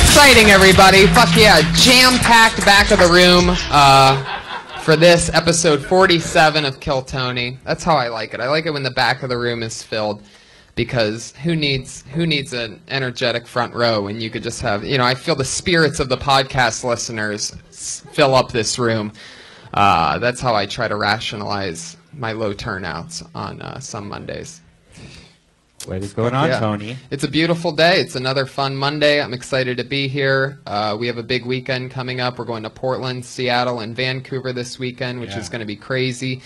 exciting, everybody. Fuck yeah. Jam-packed back of the room for this episode 47 of Kill Tony. That's how I like it. I like it when the back of the room is filled, because who needs an energetic front row when you could just have, I feel the spirits of the podcast listeners fill up this room. That's how I try to rationalize my low turnouts on some Mondays. What is going on, Tony? It's a beautiful day. It's another fun Monday. I'm excited to be here. We have a big weekend coming up. We're going to Portland, Seattle, and Vancouver this weekend, which is going to be crazy.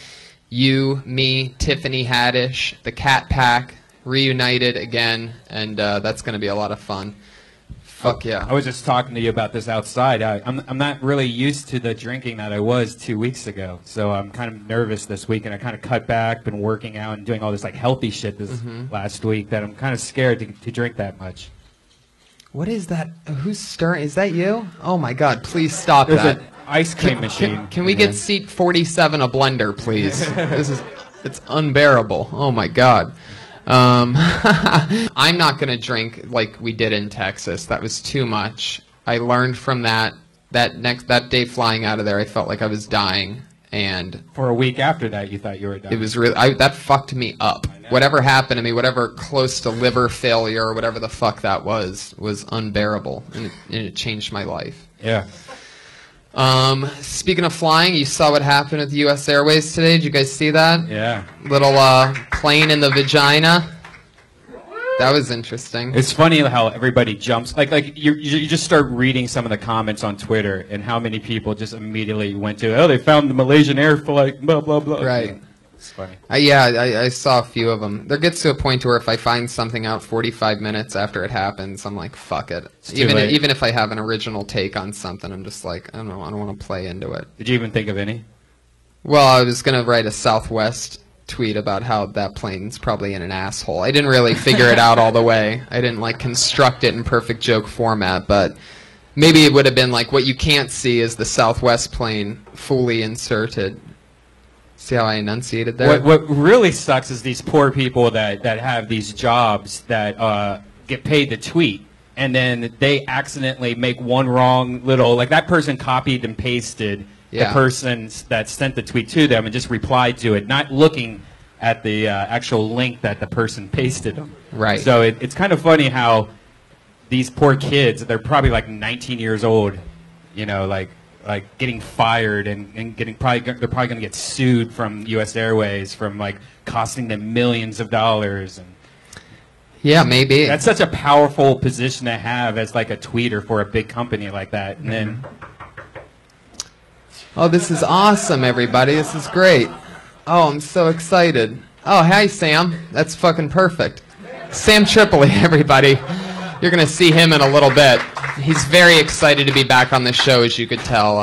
You, me, Tiffany Haddish, the Cat Pack, reunited again, and that's going to be a lot of fun. Fuck yeah. I was just talking to you about this outside. I'm not really used to the drinking that I was 2 weeks ago, so I'm kind of nervous this week, and I kind of cut back, been working out and doing all this like healthy shit this last week that I'm kind of scared to drink that much. What is that? Who's stirring? Is that you? Oh my God, please stop There's that. an ice cream machine. Can we get seat 47 a blender, please? It's unbearable. Oh my God. I'm not going to drink like we did in Texas. That was too much. I learned from that day flying out of there, I felt like I was dying. And for a week after that, you thought you were dying. It was really, that fucked me up. Whatever happened to me, whatever close to liver failure or whatever the fuck that was unbearable. And it changed my life. Yeah. Speaking of flying, you saw what happened with U.S. Airways today. Did you guys see that? Yeah. Little plane in the vagina. That was interesting. It's funny how everybody jumps. Like you just start reading some of the comments on Twitter and how many people just immediately went to, oh, they found the Malaysian air flight, blah, blah, blah. Right. It's funny. I saw a few of them. There gets to a point where if I find something out 45 minutes after it happens, I'm like, fuck it. Even if I have an original take on something, I'm just like, I don't know, I don't want to play into it. Did you even think of any? Well, I was going to write a Southwest tweet about how that plane's probably in an asshole. I didn't really figure it out all the way. I didn't like construct it in perfect joke format, but maybe it would have been like, what you can't see is the Southwest plane fully inserted. See how I enunciated there? What really sucks is these poor people that have these jobs that get paid to tweet, and then they accidentally make one wrong little, like that person copied and pasted the person that sent the tweet to them and just replied to it, not looking at the actual link that the person pasted them. Right. So it's kind of funny how these poor kids, they're probably like 19 years old, like getting fired and they're probably going to get sued from U.S. Airways from like costing them millions of dollars. And yeah, maybe. That's such a powerful position to have as like a tweeter for a big company like that. And then, oh, this is awesome, everybody. This is great. Oh, I'm so excited. Oh, hi, Sam. That's fucking perfect. Sam Tripoli, everybody. You're going to see him in a little bit. He's very excited to be back on the show, as you could tell.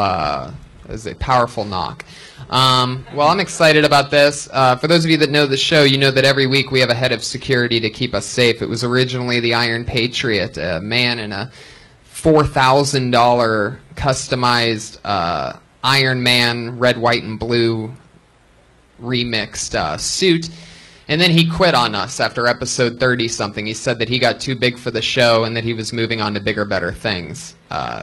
It was a powerful knock. Well, I'm excited about this. For those of you that know the show, you know that every week we have a head of security to keep us safe. It was originally the Iron Patriot, a man in a $4,000 customized Iron Man red, white, and blue remixed suit. And then he quit on us after episode 30-something. He said that he got too big for the show and that he was moving on to bigger, better things.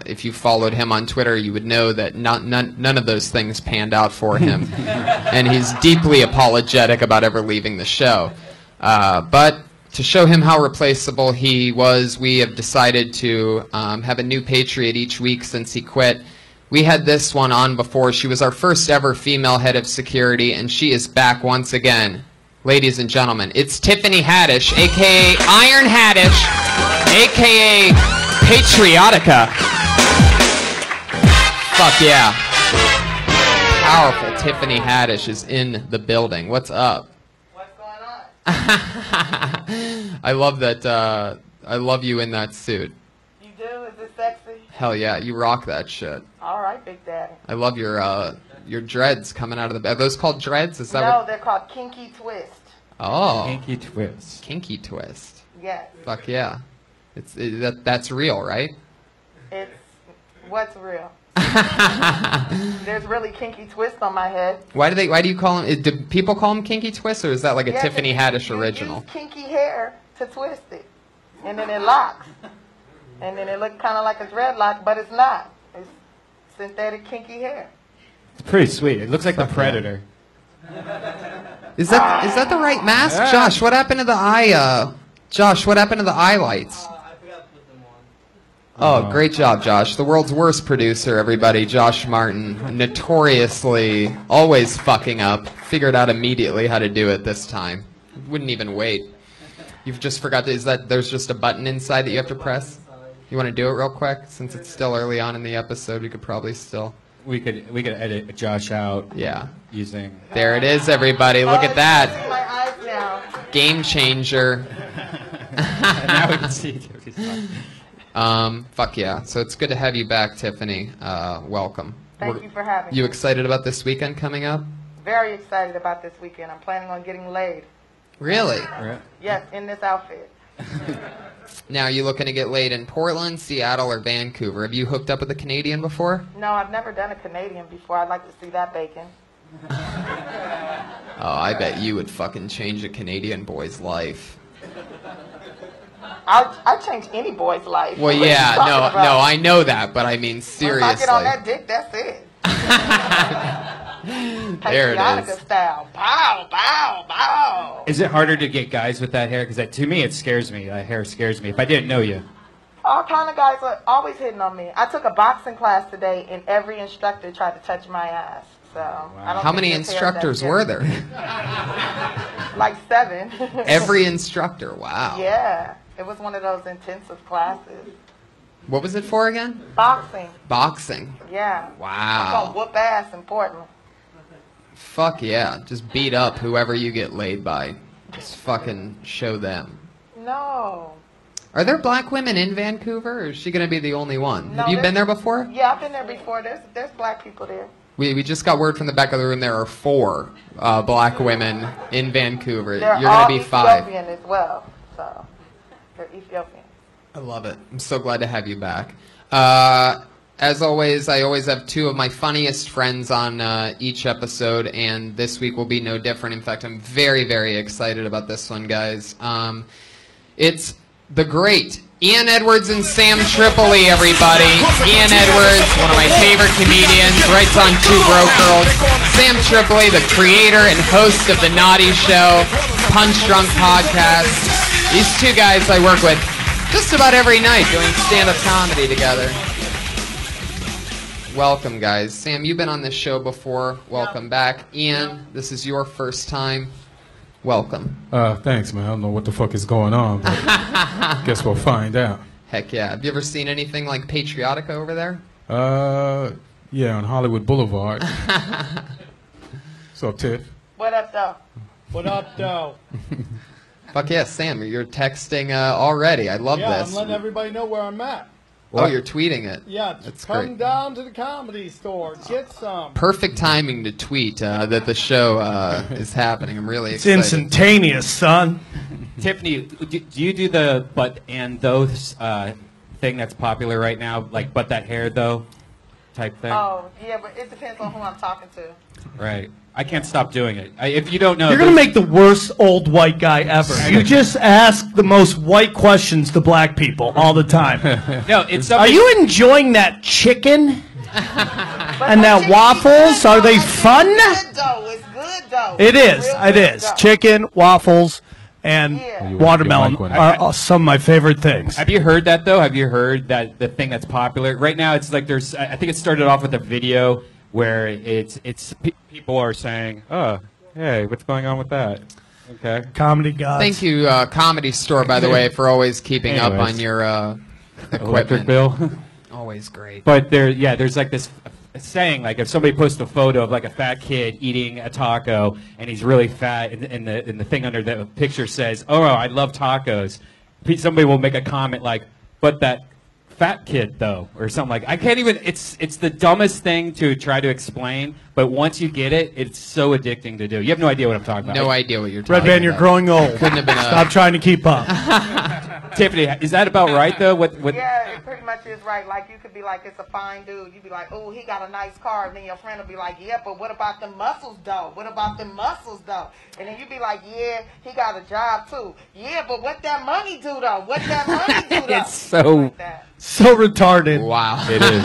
If you followed him on Twitter, you would know that none of those things panned out for him. And he's deeply apologetic about ever leaving the show. But to show him how replaceable he was, we have decided to have a new Patriot each week since he quit. We had this one on before. She was our first ever female head of security, and she is back once again. Ladies and gentlemen, it's Tiffany Haddish, a.k.a. Iron Haddish, a.k.a. Patriotica. Fuck yeah. Powerful Tiffany Haddish is in the building. What's up? What's going on? I love that, I love you in that suit. You do? Is it sexy? Hell yeah, you rock that shit. All right, Big Daddy. I love your dreads coming out of the... Are those called dreads? Is that No, they're called kinky twist. Oh. Kinky twist. Kinky twist. Yes. Fuck yeah. That's real, right? It's... What's real? There's really kinky twist on my head. Why do you call them... Do people call them kinky twist, or is that like a Yes, Tiffany Haddish you original? use kinky hair to twist it. And then it locks. And then it looked kind of like a dreadlock, but it's not. It's synthetic kinky hair. It's pretty sweet. It looks like the Predator. Is that the right mask? Yeah. Josh, what happened to the eye, Josh, what happened to the eye lights? I forgot to put them on. Oh, great job, Josh. The world's worst producer, everybody, Josh Martin. Notoriously always fucking up. Figured out immediately how to do it this time. Wouldn't even wait. You've just forgot there's just a button inside that you have to press? You want to do it real quick? Since it's still early on in the episode, we could probably still... We could edit Josh out. Yeah. Using... There it is, everybody. Look at that. See my eyes now. Game changer. Now we can see Tiffany's eye. Fuck yeah. So it's good to have you back, Tiffany. Welcome. Thank you for having me. You excited about this weekend coming up? Very excited about this weekend. I'm planning on getting laid. Really? Yes, in this outfit. Now, are you looking to get laid in Portland, Seattle, or Vancouver? Have you hooked up with a Canadian before? No, I've never done a Canadian before. I'd like to see that bacon. Oh, I bet you would fucking change a Canadian boy's life. I'd change any boy's life. Well, What are you yeah, talking no, about? I know that, but I mean, seriously. Once I get on that dick, that's it. There it Patriotica is. style. Bow, bow, bow. Is it harder to get guys with that hair? Because to me, it scares me. That hair scares me. If I didn't know you. All kind of guys are always hitting on me. I took a boxing class today, and every instructor tried to touch my ass. So I don't How think many this hair's that instructors good. were there? Like 7. Every instructor, wow. Yeah, it was one of those intensive classes. What was it for again? Boxing. Boxing. Yeah. I'm Wow. gonna whoop ass in Portland. Fuck yeah. Just beat up whoever you get laid by. Just fucking show them. No. Are there black women in Vancouver, or is she going to be the only one? No, Have you been there there's- before? Yeah, I've been there before. There's black people there. We just got word from the back of the room there are 4 black women in Vancouver. They're You're all going to be 5. Ethiopian as well. So they're Ethiopian. I love it. I'm so glad to have you back. As always, I always have 2 of my funniest friends on each episode, and this week will be no different. In fact, I'm very, very excited about this one, guys. It's the great Ian Edwards and Sam Tripoli, everybody. Ian Edwards, one of my favorite comedians, writes on Two Broke Girls. Sam Tripoli, the creator and host of The Naughty Show, Punch Drunk Podcast. These 2 guys I work with just about every night doing stand-up comedy together. Welcome, guys. Sam, you've been on this show before. Welcome back. Ian, this is your first time. Welcome. Thanks, man. I don't know what the fuck is going on, but guess we'll find out. Heck yeah. Have you ever seen anything like Patriotica over there? Yeah, on Hollywood Boulevard. So, Tiff? What up, though? What up, though? Fuck yeah, Sam, you're texting already. I love Yeah, this. I'm letting everybody know where I'm at. Oh, you're tweeting it. Yeah, That's come great. down to the Comedy Store, get some. Perfect timing to tweet that the show is happening. I'm really It's excited. instantaneous, son. Tiffany, do you do the but and those thing that's popular right now? Like but that hair though type thing? Oh, yeah, but it depends on who I'm talking to. Right. I can't stop doing it. If you don't know... You're going to make the worst old white guy ever. You just ask the most white questions to black people all the time. No, it's Are something... you enjoying that chicken? But And that chicken waffles, is are they good, fun? It's good, though. It's good, though. It is. Real It good, is. though. Chicken, waffles, and Yeah. watermelon You like one. are some of my favorite things. Have you heard that, though? Have you heard that the thing that's popular? Right now, it's like there's... I think it started off with a video where people are saying, oh, hey, what's going on with that? Okay. Comedy gods. Thank you, Comedy Store, by the way, for always keeping up Anyways. on your Electric equipment. bill. Always great. But there's like this saying, like if somebody posts a photo of like a fat kid eating a taco and he's really fat, and the thing under the picture says, "Oh, I love tacos," somebody will make a comment like, "But that fat kid though," or something like. I can't even. It's the dumbest thing to try to explain, but once you get it, it's so addicting to do. You have no idea what I'm talking about. No idea what you're Red talking Band, you're about. growing old. Couldn't have been Stop trying to keep up. Tiffany, is that about right though? What? Yeah, it pretty much is right. Like, you could be like, it's a fine dude. You'd be like, oh, he got a nice car. And then your friend will be like, yeah, but what about the muscles, though? What about the muscles, though? And then you'd be like, yeah, he got a job, too. Yeah, but what that money do, though? What that money do, though? It's so Like that. So retarded. Wow. it is.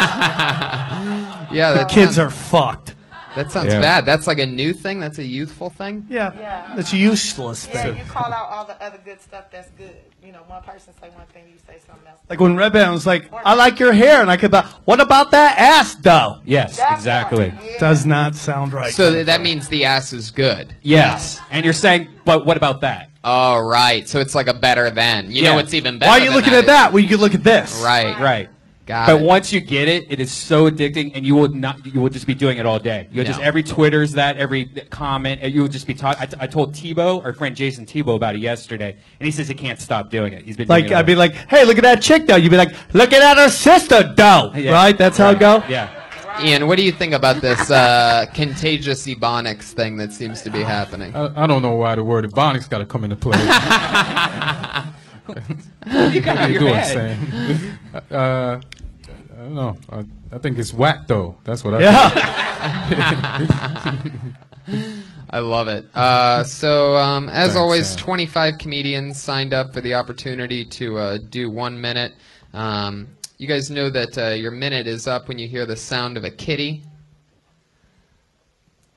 Yeah, The that kids sounds, are fucked. that sounds Yeah. bad. That's like a new thing. That's a youthful thing. Yeah. Yeah. It's a useless Yeah, thing. you call out all the other good stuff that's good. You know, one person say one thing, you say something else. Like when Red Band was like, I like your hair, and I could, what about that ass, though? Yes, That exactly. part, yeah. Does not sound right. So that means the ass is good. Yes, and you're saying, but what about that? Oh, right. So it's like a better than. You know Yeah. what's even better Why are you than looking at that? Well, you could look at this. Right. Right. Got But it. once you get it, it is so addicting, and you will just be doing it all day. You'll just No. every Twitter's that, every comment, and you will just be talking. I told Tebow, our friend Jason Tebow, about it yesterday, and he says he can't stop doing it. He's been Like, doing it I'd be all like, hey, look at that chick, though. You'd be like, looking at her sister, though. day. Yeah. Right? That's how it go? Yeah. Ian, what do you think about this contagious ebonics thing that seems to be happening? I don't know why the word ebonics got to come into play. You got How you your doing, head. Sam? I don't know. I think it's whack, though. That's what I think. Yeah. I love it. So, as Thanks, always, Sam. 25 comedians signed up for the opportunity to do 1 minute. You guys know that your minute is up when you hear the sound of a kitty.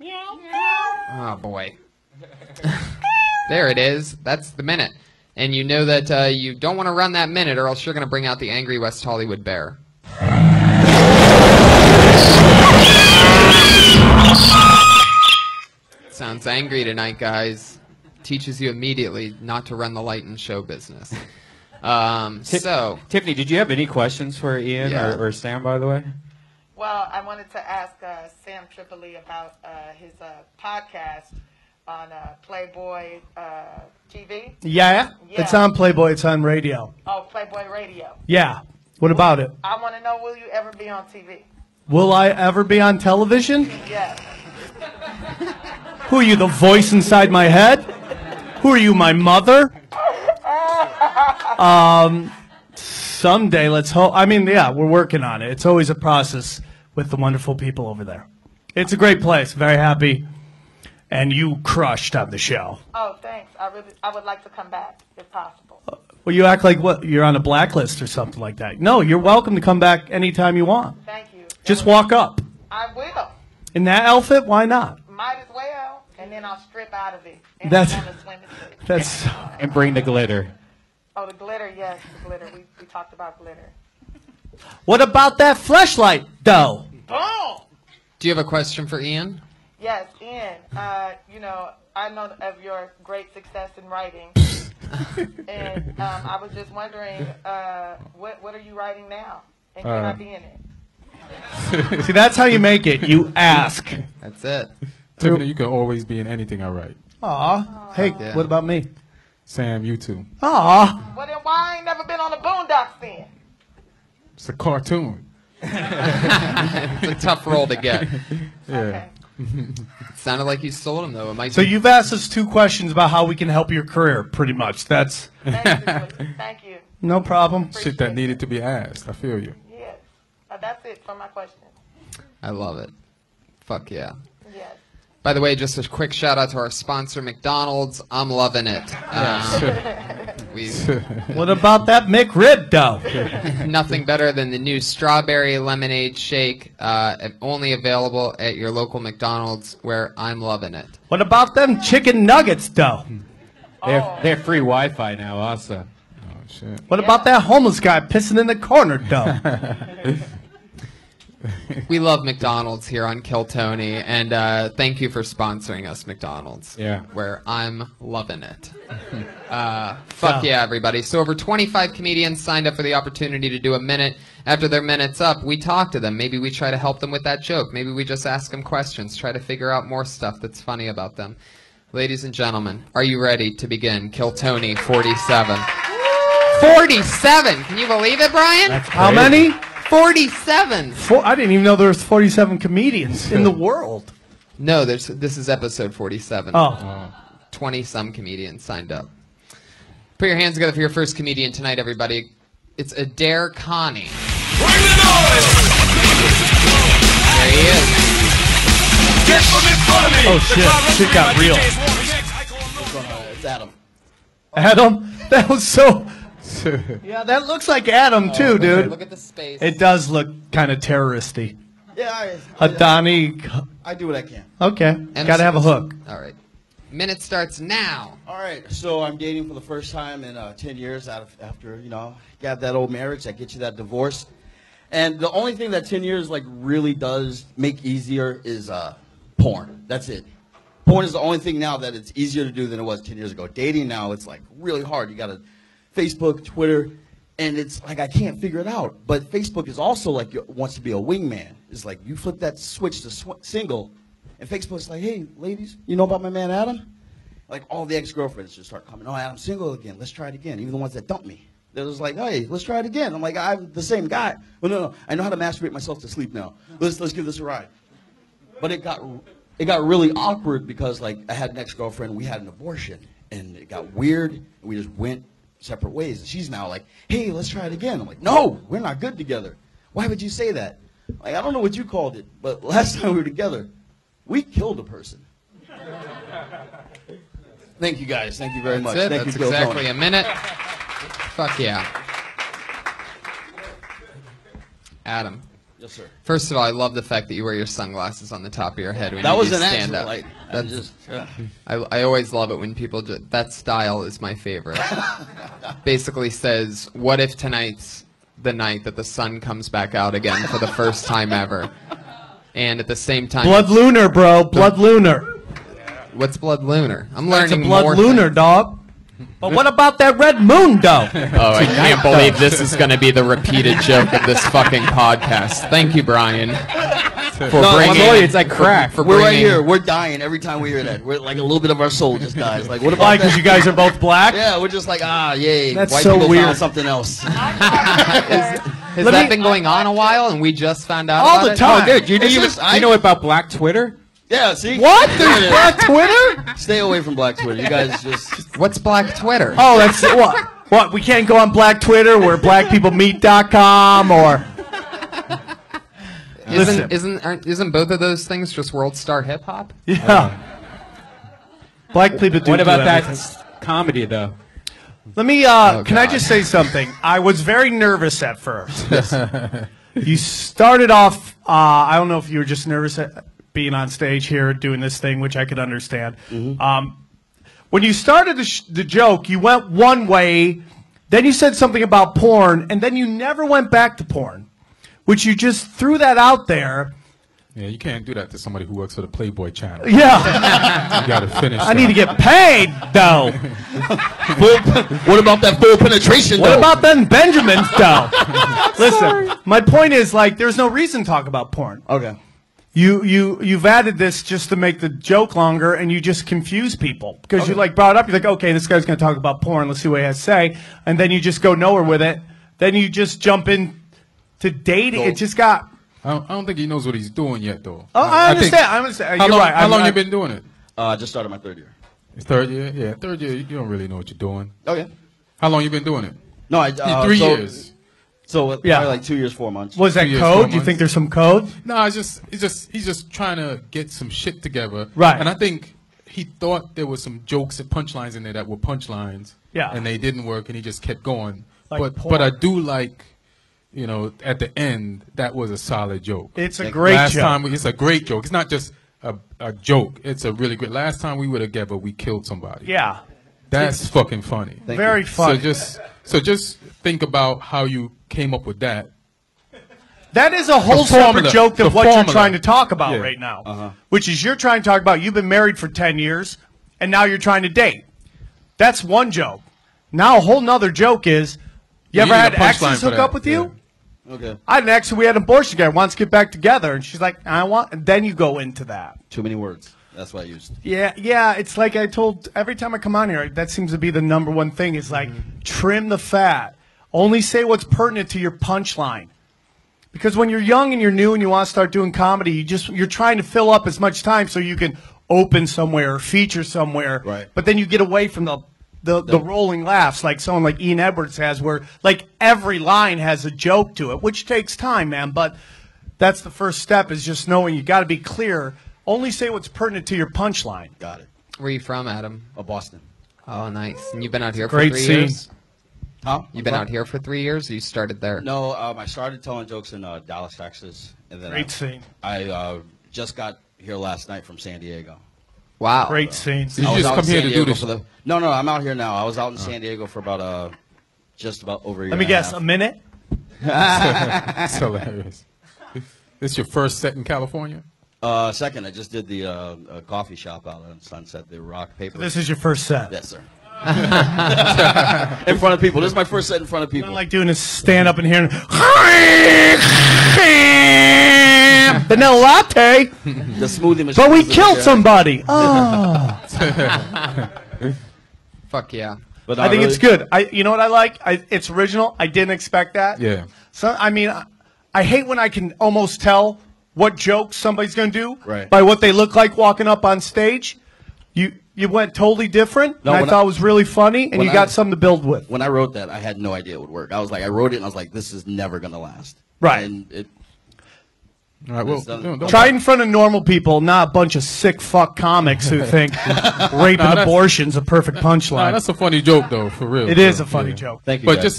Oh, boy. There it is. That's the minute. And you know that you don't want to run that minute or else you're going to bring out the angry West Hollywood bear. Sounds angry tonight, guys. Teaches you immediately not to run the light in show business. So, Tiffany, did you have any questions for Ian Yeah. or Sam, by the way? Well, I wanted to ask Sam Tripoli about his podcast on Playboy TV. Yeah? Yeah. It's on Playboy. It's on radio. Oh, Playboy Radio. Yeah. What about it? I want to know, will you ever be on TV? Will I ever be on television? Yes. Who are you, the voice inside my head? Who are you, my mother? Someday, let's hope. I mean, yeah, we're working on it. It's always a process with the wonderful people over there. It's a great place. Very happy. And you crushed on the show. Oh, thanks. I would like to come back if possible. Well, you act like what? You're on a blacklist or something like that. No, you're welcome to come back anytime you want. Thank you. Just walk up. I will. In that outfit, why not? Might as well. And then I'll strip out of it. And That's- I'm on a swimming suit. That's And bring the glitter. Oh, the glitter, yes, the glitter. We talked about glitter. What about that fleshlight, though? Boom! do you have a question for Ian? Yes, Ian. You know, I know of your great success in writing. And I was just wondering, what are you writing now? And can I be in it? See, that's how you make it. You ask. That's it. Tiffany, you can always be in anything I write. Aw. Hey, Yeah. what about me? Sam, you too. Aw. Well, then why I ain't never been on the Boondocks then? It's a cartoon. It's a tough role to get. Yeah. Okay. Sounded like you sold him though. It might So be- you've asked us 2 questions about how we can help your career, pretty much. That's Thank you. Thank you. no problem. Shit that needed to be asked. I feel you. Yes. That's it for my question. I love it. Fuck yeah. Yes. By the way, just a quick shout out to our sponsor, McDonald's. I'm loving it. We What about that McRib, though? nothing better than the new strawberry lemonade shake, only available at your local McDonald's, where I'm loving it. What about them chicken nuggets, though? They have free Wi-Fi now, also. Oh, shit. What about that homeless guy pissing in the corner, though? We love McDonald's here on Kill Tony, and thank you for sponsoring us, McDonald's. Yeah. Where I'm loving it. Fuck yeah, everybody. So over 25 comedians signed up for the opportunity to do a minute. After their minute's up, we talk to them. Maybe we try to help them with that joke. Maybe we just ask them questions, try to figure out more stuff that's funny about them. Ladies and gentlemen, are you ready to begin Kill Tony 47? 47! Can you believe it, Brian? How many? 47! I didn't even know there was 47 comedians in the world. No, this is episode 47. Oh. 20-some comedians signed up. Put your hands together for your first comedian tonight, everybody. It's Adair Connie. Bring the noise! There he is. Get from in front of me! Oh, shit. Shit got real. It's Adam. Adam? That was so... Yeah, that looks like Adam, too, dude. Look at the space. It does look kind of terroristy. Yeah, Adani. I do what I can. Okay. Gotta have a hook. All right. Minute starts now. All right, so I'm dating for the first time in 10 years after, you know, you have that old marriage that gets you that divorce. And the only thing that 10 years, like, really does make easier is porn. That's it. Porn is the only thing now that it's easier to do than it was 10 years ago. Dating now, it's, like, really hard. You got to Facebook, Twitter, and it's like I can't figure it out. But Facebook is also, like, wants to be a wingman. It's like you flip that switch to single, and Facebook's like, hey, ladies, you know about my man Adam? Like, all the ex-girlfriends just start coming, oh, Adam's single again. Let's try it again. Even the ones that dumped me. They're just like, hey, let's try it again. I'm like, I'm the same guy. Well, no. I know how to masturbate myself to sleep now. Let's give this a ride. But it got really awkward because, like, I had an ex-girlfriend. We had an abortion. And it got weird. And we just went separate ways. And she's now like, hey, let's try it again. I'm like, no, we're not good together. Why would you say that? Like, I don't know what you called it, but last time we were together, we killed a person. Thank you, guys. Thank you very much. That's it. Thank That's you, exactly a minute. Fuck yeah. Adam. Yes, sir. First of all, I love the fact that you wear your sunglasses on the top of your head when That you was do an stand actual, up. like, That's just, yeah. I always love it when people that style is my favorite. Basically says, what if tonight's the night that the sun comes back out again for the first time ever? And at the same time, Blood lunar, bro. Blood lunar. What's blood lunar? I'm It's a learning blood more lunar, things. dog. But what about that red moon, though? Oh, I can't believe this is going to be the repeated joke of this fucking podcast. Thank you, Brian, for bringing. It's like crack. For We're right bringing- here. We're dying every time we hear that. We're like a little bit of our soul just dies. Like, what about Why? that? Because you guys are both black? Yeah, we're just like, yay. That's White so people weird. found something else. Has Let that me- been going on a while and we just found out All about the it? time. Oh, dude, you It's know, just- you know about Black Twitter? Yeah, see? What? There's black Twitter? Stay away from Black Twitter. You guys just... What's Black Twitter? Oh, that's what? What? We can't go on Black Twitter where blackpeoplemeet.com or. Listen. Isn't both of those things just World Star Hip Hop? Yeah. Black people do. What about do that everything. comedy, though? Let me. Oh, Can I God. just say something? I was very nervous at first. You started off. I don't know if you were just nervous at being on stage here doing this thing, which I could understand. When you started the joke, you went one way, then you said something about porn, and then you never went back to porn, which you just threw that out there. Yeah, you can't do that to somebody who works for the Playboy channel. Yeah, You gotta finish. I need to get paid though. What about that full penetration, What though? about them Benjamins though? Listen, my point is like, there's no reason to talk about porn. Okay. You've added this just to make the joke longer, and you just confuse people because you like brought it up. You're like, okay, this guy's going to talk about porn. Let's see what he has to say, and then you just go nowhere with it. Then you just jump in to dating. It just got. I don't think he knows what he's doing yet, though. Oh, I think- understand. I understand. How You're long, right. how long I- you been doing it? I just started my third year. It's third year? Yeah, third year, you don't really know what you're doing. Okay. How long you been doing it? No, I... 3 years. So, Yeah. probably like 2 years, 4 months. Was that 2 years, 4 code? You months. think there's some code? No, he's just trying to get some shit together. Right. And I think he thought there was some jokes and punchlines in there that were punchlines. Yeah. And they didn't work, and he just kept going. Like but I porn. do like, you know, at the end, that was a solid joke. It's a great Last joke. time, it's a great joke. It's not just a joke. It's a really great. Last time we were together, we killed somebody. Yeah, That's fucking funny. Thank very you. funny. So just think about how you came up with that. That is a whole The formula. separate joke than The what you're formula. trying to talk about Yeah. right now, which is you're trying to talk about you've been married for 10 years, and now you're trying to date. That's one joke. Now a whole nother joke is, you You ever need had a punchline exes for hook that. up with you? Okay. I had an ex who we had an abortion together, wants to get back together, and she's like, I want, and then you go into that. Too many words. That's what I used. Yeah, it's like I told, every time I come on here, that seems to be the number one thing, is like, trim the fat. Only say what's pertinent to your punchline. Because when you're young and you're new and you want to start doing comedy, you're trying to fill up as much time so you can open somewhere or feature somewhere. Right. But then you get away from the the rolling laughs like someone like Ian Edwards has, where like every line has a joke to it, which takes time, man. But that's the first step, is just knowing you got to be clear. Only say what's pertinent to your punchline. Got it. Where are you from, Adam? Boston. Oh, nice. And you've been out here for Great 3 scene. years? Huh? You've been out here for 3 years, or you started there? No, I started telling jokes in Dallas, Texas, and then Great scene. I just got here last night from San Diego. Wow. Great scene. Did you I was just out come in here San to do Diego this? for the? No, I'm out here now. I was out in San Diego for about just about over a year. Let me and a guess, half. a minute? It's hilarious. This your first set in California? Second, I just did the coffee shop out on Sunset, the rock paper. This is your first set. Yes, sir. In front of people. This is my first set in front of people. Nothing like doing a stand up and hearing vanilla latte, The smoothie machine. but we is the killed big- somebody. Oh. Fuck yeah. But I think really- it's good. You know what I like? It's original. I didn't expect that. Yeah. So I mean, I hate when I can almost tell what joke somebody's going to do Right. by what they look like walking up on stage. You went totally different, No, and I when thought it was really funny, and when you got I- something to build with. When I wrote that, I had no idea it would work. I wrote it and I was like, this is never going to last. Right. And it, All right. Well, It's done. don't Try it in front of normal people, not a bunch of sick fuck comics who think rape and abortion's a perfect Nah, punchline. that's a funny joke though, for real. It is So, a funny yeah. joke. thank you. But guys.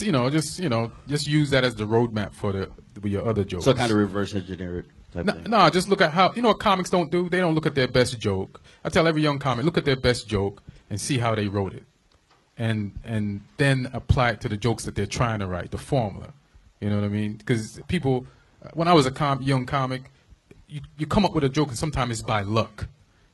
just use that as the roadmap for your other jokes. So kind of reverse engineer it type thing. No, just look at how what comics don't do. They don't look at their best joke. I tell every young comic, look at their best joke and see how they wrote it, and then apply it to the jokes that they're trying to write, the formula. You know what I mean? Because people, when I was a young comic, you come up with a joke and sometimes it's by luck.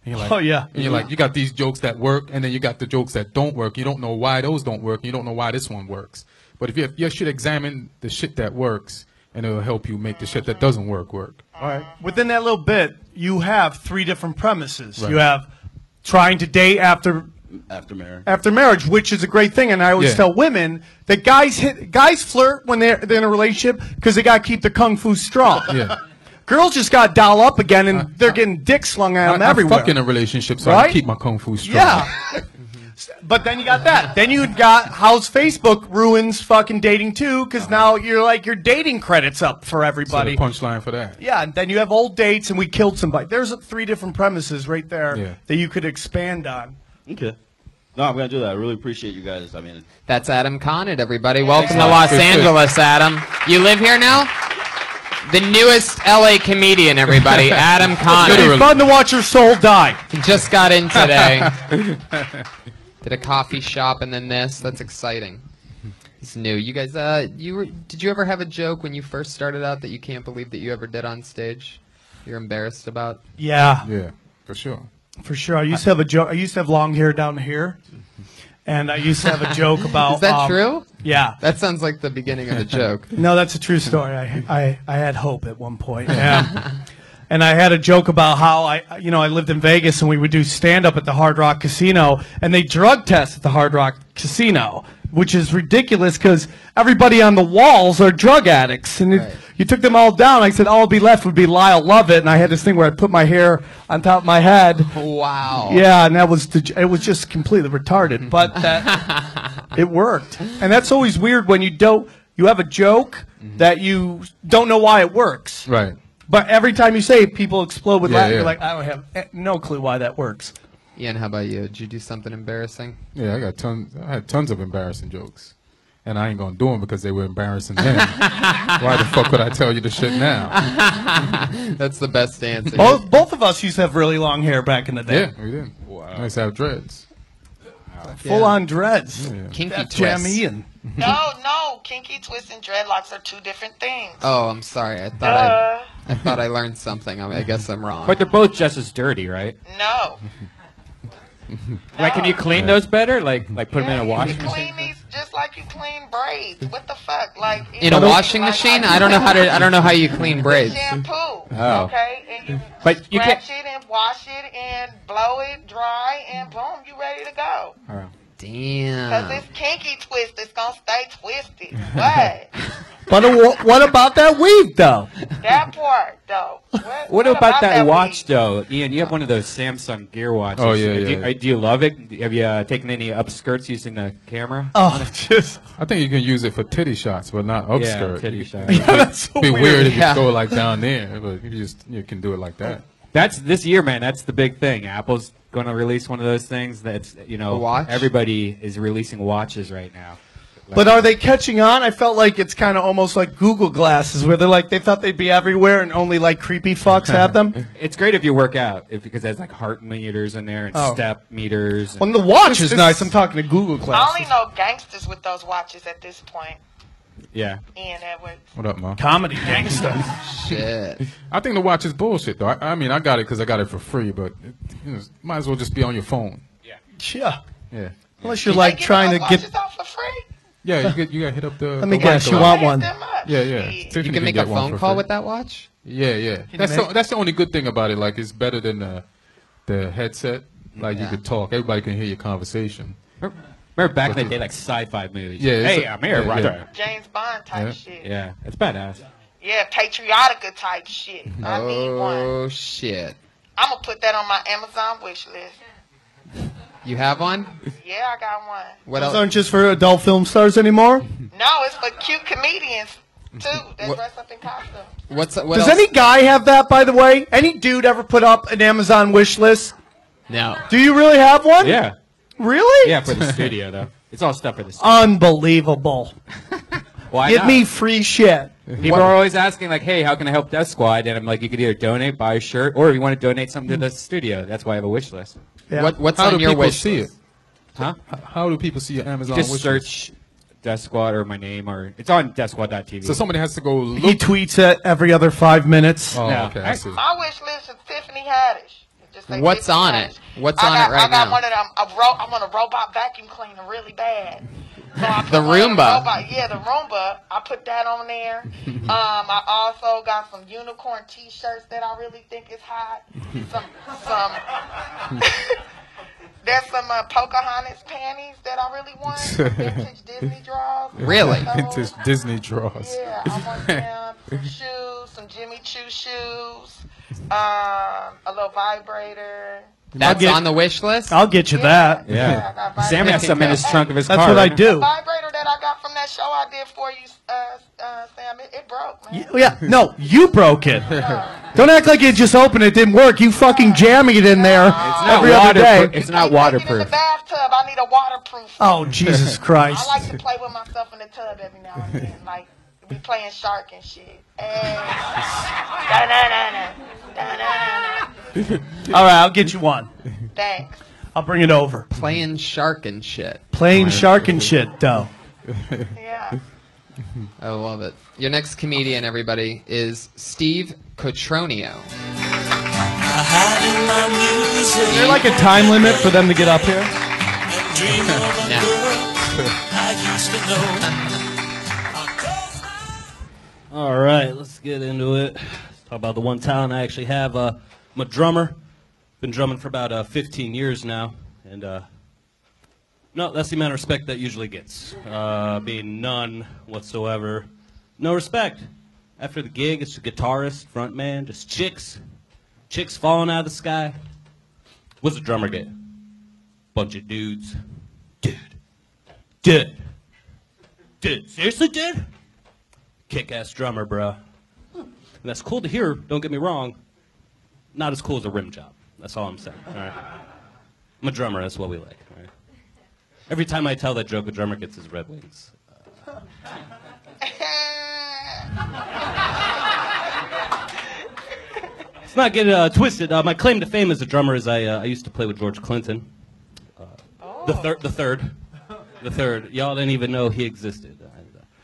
And you're like, Oh, yeah. And you're like, you got these jokes that work, and then you got the jokes that don't work. You don't know why those don't work. You don't know why this one works. But if you should examine the shit that works, and it'll help you make the shit that doesn't work. All right. Within that little bit, you have 3 different premises. Right. You have trying to date after After marriage. marriage, which is a great thing, and I always Yeah. tell women that guys flirt when they're in a relationship because they got to keep the kung fu strong. Yeah. Girls just got to dial up again, and they're getting dick slung at them I everywhere. fuck in a relationship, so I Right? can keep my kung fu strong. Yeah. But then you got that. Then you got how's Facebook ruins fucking dating too, because now you're like your dating credits up for So everybody. the punchline for that. Yeah, and then you have old dates and we killed somebody. There's 3 different premises right there Yeah. that you could expand on. Okay. No, I'm going to do that. I really appreciate you guys. I mean, That's Adam Conant, everybody. Welcome to Good, Los good. Angeles, Adam. You live here now? The newest LA comedian, everybody, Adam Conant. It'd be fun to watch your soul die. He just got in today. Did a coffee shop and then this. That's exciting. He's new. You guys, did you ever have a joke when you first started out that you can't believe that you ever did on stage? You're embarrassed about? Yeah, Yeah, for sure. for sure. I used to have a joke. I used to have long hair down here, and I used to have a joke about. Is that true? Yeah. That sounds like the beginning of the joke. No, that's a true story. I had hope at one point. Yeah. And I had a joke about how I lived in Vegas and we would do stand up at the Hard Rock Casino, and they drug test at the Hard Rock Casino, which is ridiculous because everybody on the walls are drug addicts. And Right. you took them all down. I said all would be left would be Lyle Lovett, and I had this thing where I put my hair on top of my head. Wow. Yeah, and it was just completely retarded, but it worked. And that's always weird when you have a joke that you don't know why it works. Right. But every time you say it, people explode with Yeah, laughter. yeah. You're like, I don't have no clue why that works. Ian, how about you? Did you do something embarrassing? Yeah, I had tons of embarrassing jokes. And I ain't gonna do them because they were embarrassing then. Why the fuck would I tell you the shit now? That's the best answer. Both of us used to have really long hair back in the day. Yeah, we did. Wow. I used to have dreads. Full on dreads. Yeah. Kinky That's twist. Jam Ian. No. Kinky twists and dreadlocks are 2 different things. Oh, I'm sorry. I thought I learned something. I guess I'm wrong. But they're both just as dirty, right? No. Like, can you clean those better? Like put them in a You washing can machine? clean these just like you clean braids. What the fuck? Like In a washing machine? I don't know how you clean braids. Shampoo. Oh. Okay, and you But you scratch can't- it and wash it and blow it dry and boom, you ready to go. Cause Damn. it's kinky twist. It's gonna stay twisted. What? But what about that weave, though? That part, though. What about that watch, week? though? Ian, you have one of those Samsung Gear watches. Oh, yeah. Do you love it? Have you taken any upskirts using the camera? Oh, just I think you can use it for titty shots, but not upskirt. Yeah, titty shots. that's so It'd be weird if you Yeah. throw it like down there, but you can do it like that. That's this year, man. That's the big thing. Apple's going to release one of those things. That's A watch? everybody is releasing watches right now. But are they catching on? I felt like it's kind of almost like Google glasses, where they thought they'd be everywhere, and only like creepy fucks have them. It's great if you work out, because there's like heart meters in there and Oh. step meters. When the watch is nice, I'm talking to Google I glasses. only know gangsters with those watches at this point. Yeah. Ian Edwards. What up, Mom? Comedy gangster. Shit. I think the watch is bullshit, though. I mean, I got it because I got it for free, but might as well just be on your phone. Yeah. Yeah. Unless you're They like give Oh, trying to those get. watches out for free? Yeah, you got hit up the. Let me the guess, Wacko you app. want one? That much? Yeah, yeah. Shit. Tiffany You can make get a one phone for call free. with that watch? Yeah. That's the only good thing about it. Like, it's better than the headset. Like, you Yeah. could talk. Everybody can hear your conversation. Remember back in the day, like sci-fi movies? Yeah, it's Hey, a- I'm here, yeah, Roger. James Bond type Yeah. shit. Yeah, it's badass. Yeah, patriotica type shit. I need one. Oh, shit. I'm gonna put that on my Amazon wish list. You have one? Yeah, I got one. What Those else? aren't just for adult film stars anymore. No, it's for cute comedians too that What- dress up in costumes. What Does else? any guy have that, by the way? Any dude ever put up an Amazon wish list? No. Do you really have one? Yeah. Really? Yeah, for the studio, though. It's all stuff for the studio. Unbelievable. Why Give not? me free shit. People are always asking, like, hey, how can I help Death Squad? And I'm like, you could either donate, buy a shirt, or if you want to donate something to the studio. That's why I have a wish list. Yeah. What's How on do your people wish see list? it? Huh? How do people see your Amazon Just wish list? search Death Squad or my name, or it's on deathsquad.tv. So somebody has to go He look. tweets it every other 5 minutes. Oh, No. okay, I see. My wish list is Tiffany Haddish. Just say What's Tiffany on Haddish. it? What's I on got, it right I got now? one of them. I want a robot vacuum cleaner really bad. So I put The one of them Roomba. Yeah, the Roomba. I put that on there. I also got some unicorn T-shirts that I really think is hot. Some. There's some Pocahontas panties that I really want. Some vintage Disney drawers. Really? Vintage Disney draws. Yeah, I want them. Some shoes, some Jimmy Choo shoes, a little vibrator. That's get- on the wish list? I'll get you that. I Yeah. got vibrator. Sam has some in his trunk of his That's car. what I right now. do. The vibrator that I got from that show I did for you, Sam, it broke, man. Yeah, no, you broke it. Don't act like you just opened it, didn't work. You fucking jamming it in there It's not every other waterproof. day. It's not Take it in waterproof. the bathtub. I need a waterproof. Oh, Jesus Christ. I like to play with myself in the tub every now and then. Like, we playing shark and shit. Hey. Da-na-na-na. Da-na-na-na. All right, I'll get you one. Thanks. I'll bring it over. Playing shark and shit. Plain shark and shit, though. Yeah. I love it. Your next comedian, everybody, is Steve Cotroneo. Is there like a time limit for them to get up here? All right, let's get into it. Let's talk about the one talent I actually have. I'm a drummer. Been drumming for about 15 years now, and no, that's the amount of respect that usually gets. Being none whatsoever. No respect. After the gig, it's the guitarist, front man, just chicks falling out of the sky. What's a drummer get? Bunch of dudes. Dude. Seriously, dude? Kick-ass drummer, bro. And that's cool to hear, don't get me wrong. Not as cool as a rim job. That's all I'm saying, all right? I'm a drummer, that's what we like, all right? Every time I tell that joke, a drummer gets his Red Wings. Let's not get twisted. My claim to fame as a drummer is I used to play with George Clinton. The third. Y'all didn't even know he existed.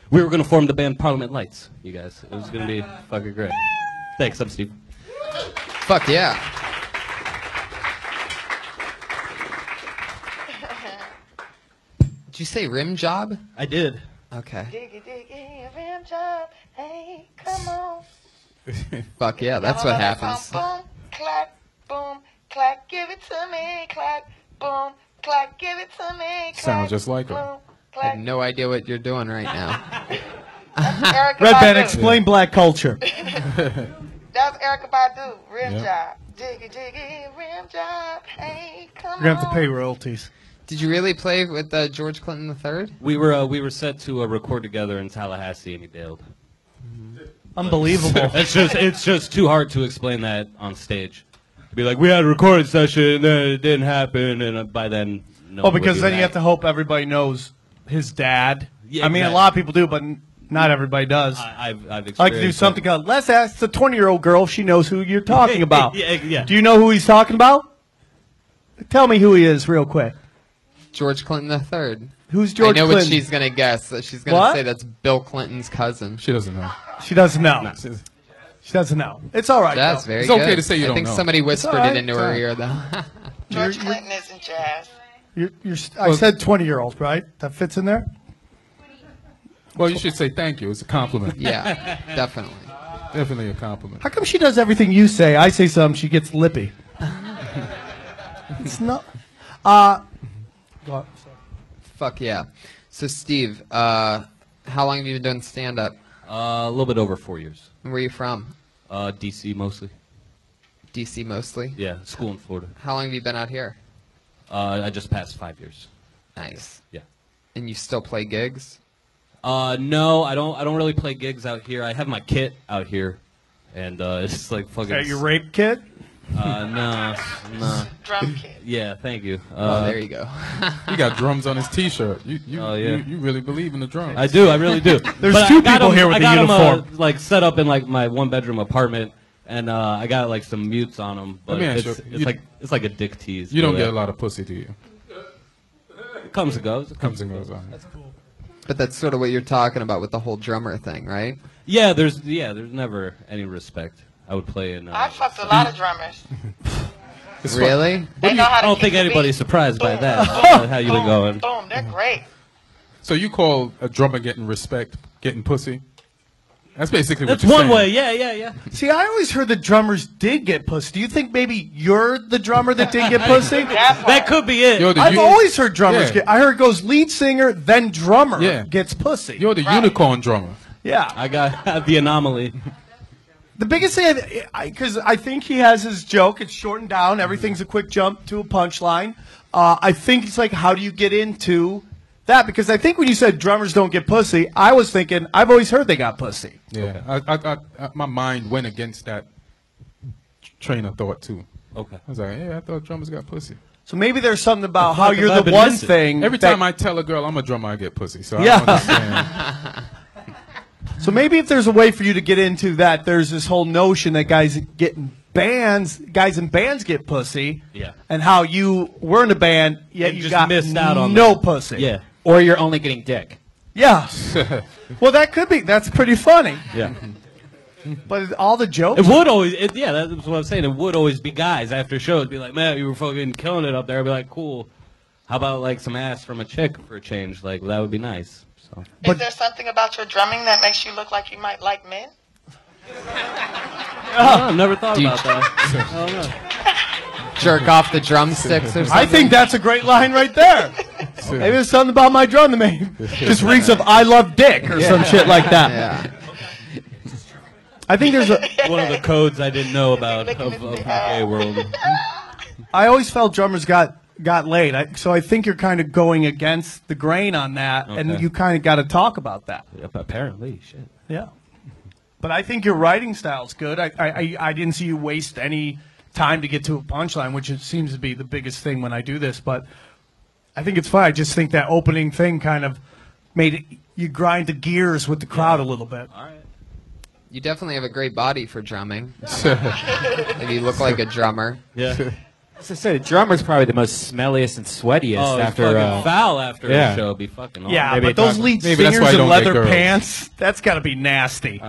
We were going to form the band Parliament Lights, you guys. It was going to be fucking great. Thanks, I'm Steve. Fuck yeah. Did you say rim job? I did. Okay. Diggy, rim job. Hey, come on. Fuck yeah, that's what happens. Boom, clack, boom, clack, give it to me, clack, boom, clack, give it to me, clack. Sounds just like her. boom, I have clack. no idea what you're doing right now. That's Erica Red Band, Badu. explain black culture. That's Erica Badu. Rim job. Jiggy, jiggy, rim job. Hey, come We're going to have to on. pay royalties. Did you really play with George Clinton III? We were set to record together in Tallahassee, and he bailed. Unbelievable. It's just too hard to explain that on stage. To be like, we had a recording session, and then it didn't happen, and by then, no. Oh, because then you have to hope everybody knows his dad. Yeah, I mean, a exactly. lot of people do, but not everybody does. I've experienced I like to do something called, let's ask the 20-year-old girl if she knows who you're talking about. Yeah. Do you know who he's talking about? Tell me who he is real quick. George Clinton III. Who's George I know Clinton? what she's going to guess. She's going What? to say that's Bill Clinton's cousin. She doesn't know. She doesn't know. She doesn't know. It's all right. That's though. very It's good. okay to say you I don't think know. somebody whispered all right. it into It's all her right. ear, though. George Clinton isn't jazz. I said 20-year-old, right? That fits in there? Well, you should say thank you. It's a compliment. Yeah, definitely. Definitely a compliment. How come she does everything you say? I say something, she gets lippy. It's not. Go on. Sorry. Fuck yeah. So, Steve, how long have you been doing stand-up? A little bit over 4 years. Where are you from? DC mostly. D.C. mostly? Yeah, school in Florida. How long have you been out here? I just passed 5 years. Nice. Yeah. And you still play gigs? No, I don't really play gigs out here. I have my kit out here, and it's like fucking. Is that your rape kit? No. Drum kit. Yeah, thank you. Oh, there you go. He got drums on his T-shirt. You Oh, yeah. you really believe in the drums. I do. I really do. There's But two I got people 'em- here with I a got 'em, uniform. like set up in like my 1-bedroom apartment, and I got like some mutes on them. But Let me ask it's, you, it's like a dick tease. You don't but, get a lot of pussy, do you? It comes and goes. Comes and goes on. But that's sort of what you're talking about with the whole drummer thing, right? Yeah, there's never any respect. I would play in. I fucked a lot of drummers. Really? They know how I to don't keep think the anybody's beat. surprised by Boom, that. boom, How you been boom, going? Boom, they're great. So you call a drummer getting respect, getting pussy? That's basically That's what you're one saying. way. Yeah. See, I always heard that drummers did get pussy. Do you think maybe you're the drummer that did get pussy? That could be it. You're the I've uni- always heard drummers Yeah. get. I heard it goes lead singer, then drummer Yeah. gets pussy. You're the Right. unicorn drummer. Yeah. I got the anomaly. The biggest thing, because I think he has his joke. It's shortened down. Everything's a quick jump to a punchline. I think it's like, how do you get into that? Because I think when you said drummers don't get pussy, I was thinking, I've always heard they got pussy. Yeah. I my mind went against that train of thought too. Okay. I was like, yeah, I thought drummers got pussy. So maybe there's something about The how fuck you're have I the been one missing? thing. Every that- time I tell a girl I'm a drummer, I get pussy. So Yeah. I don't understand. So maybe if there's a way for you to get into that, there's this whole notion that guys in bands get pussy. Yeah. And how you were in a band, yet And you just got missed out on no that. pussy. Yeah. Or you're only getting dick. Yeah. Well, that could be. That's pretty funny. Yeah. But all the jokes. It would always. Yeah, that's what I'm saying. It would always be guys after shows be like, man, you were fucking killing it up there. I'd be like, cool. How about like some ass from a chick for a change? Like that would be nice. So. Is there something about your drumming that makes you look like you might like men? I've never thought Do you- about that. I don't know. Jerk off the drumsticks or something? I think that's a great line right there. Maybe there's something about my drum that made just reeks of "I love dick" or some shit like that. Yeah. I think there's a. One of the codes I didn't know about of the gay world. I always felt drummers got laid, so I think you're kind of going against the grain on that, and Okay. you kind of got to talk about that. Yep, apparently, shit. Yeah. But I think your writing style's good. I didn't see you waste any time to get to a punchline, which it seems to be the biggest thing when I do this. But I think it's fun. I just think that opening thing kind of made it, you grind the gears with the crowd a little bit. All right. You definitely have a great body for drumming. Maybe you look like a drummer. Yeah. As I said, the drummer's probably the most smelliest and sweatiest Oh, after. fucking foul after yeah. a show. Be fucking awful. Yeah, maybe but those talk- lead maybe that's singers why you in don't get leather girls. pants, that's got to be nasty.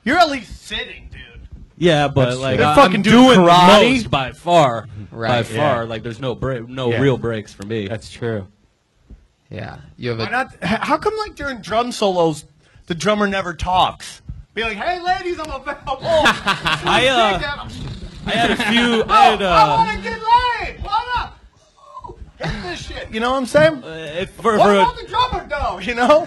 You're at least sitting, dude. Yeah, but That's like true. I'm They're fucking doing doing karate. the most by far. By Right, far, yeah. like there's no Yeah. real breaks for me. That's true. Yeah. You have Why a not? How come, like, during drum solos, the drummer never talks? Be like, hey, ladies, I'm available. I had a few. I want to get laid. What up? this shit. You know what I'm saying? What about the drummer though? You know?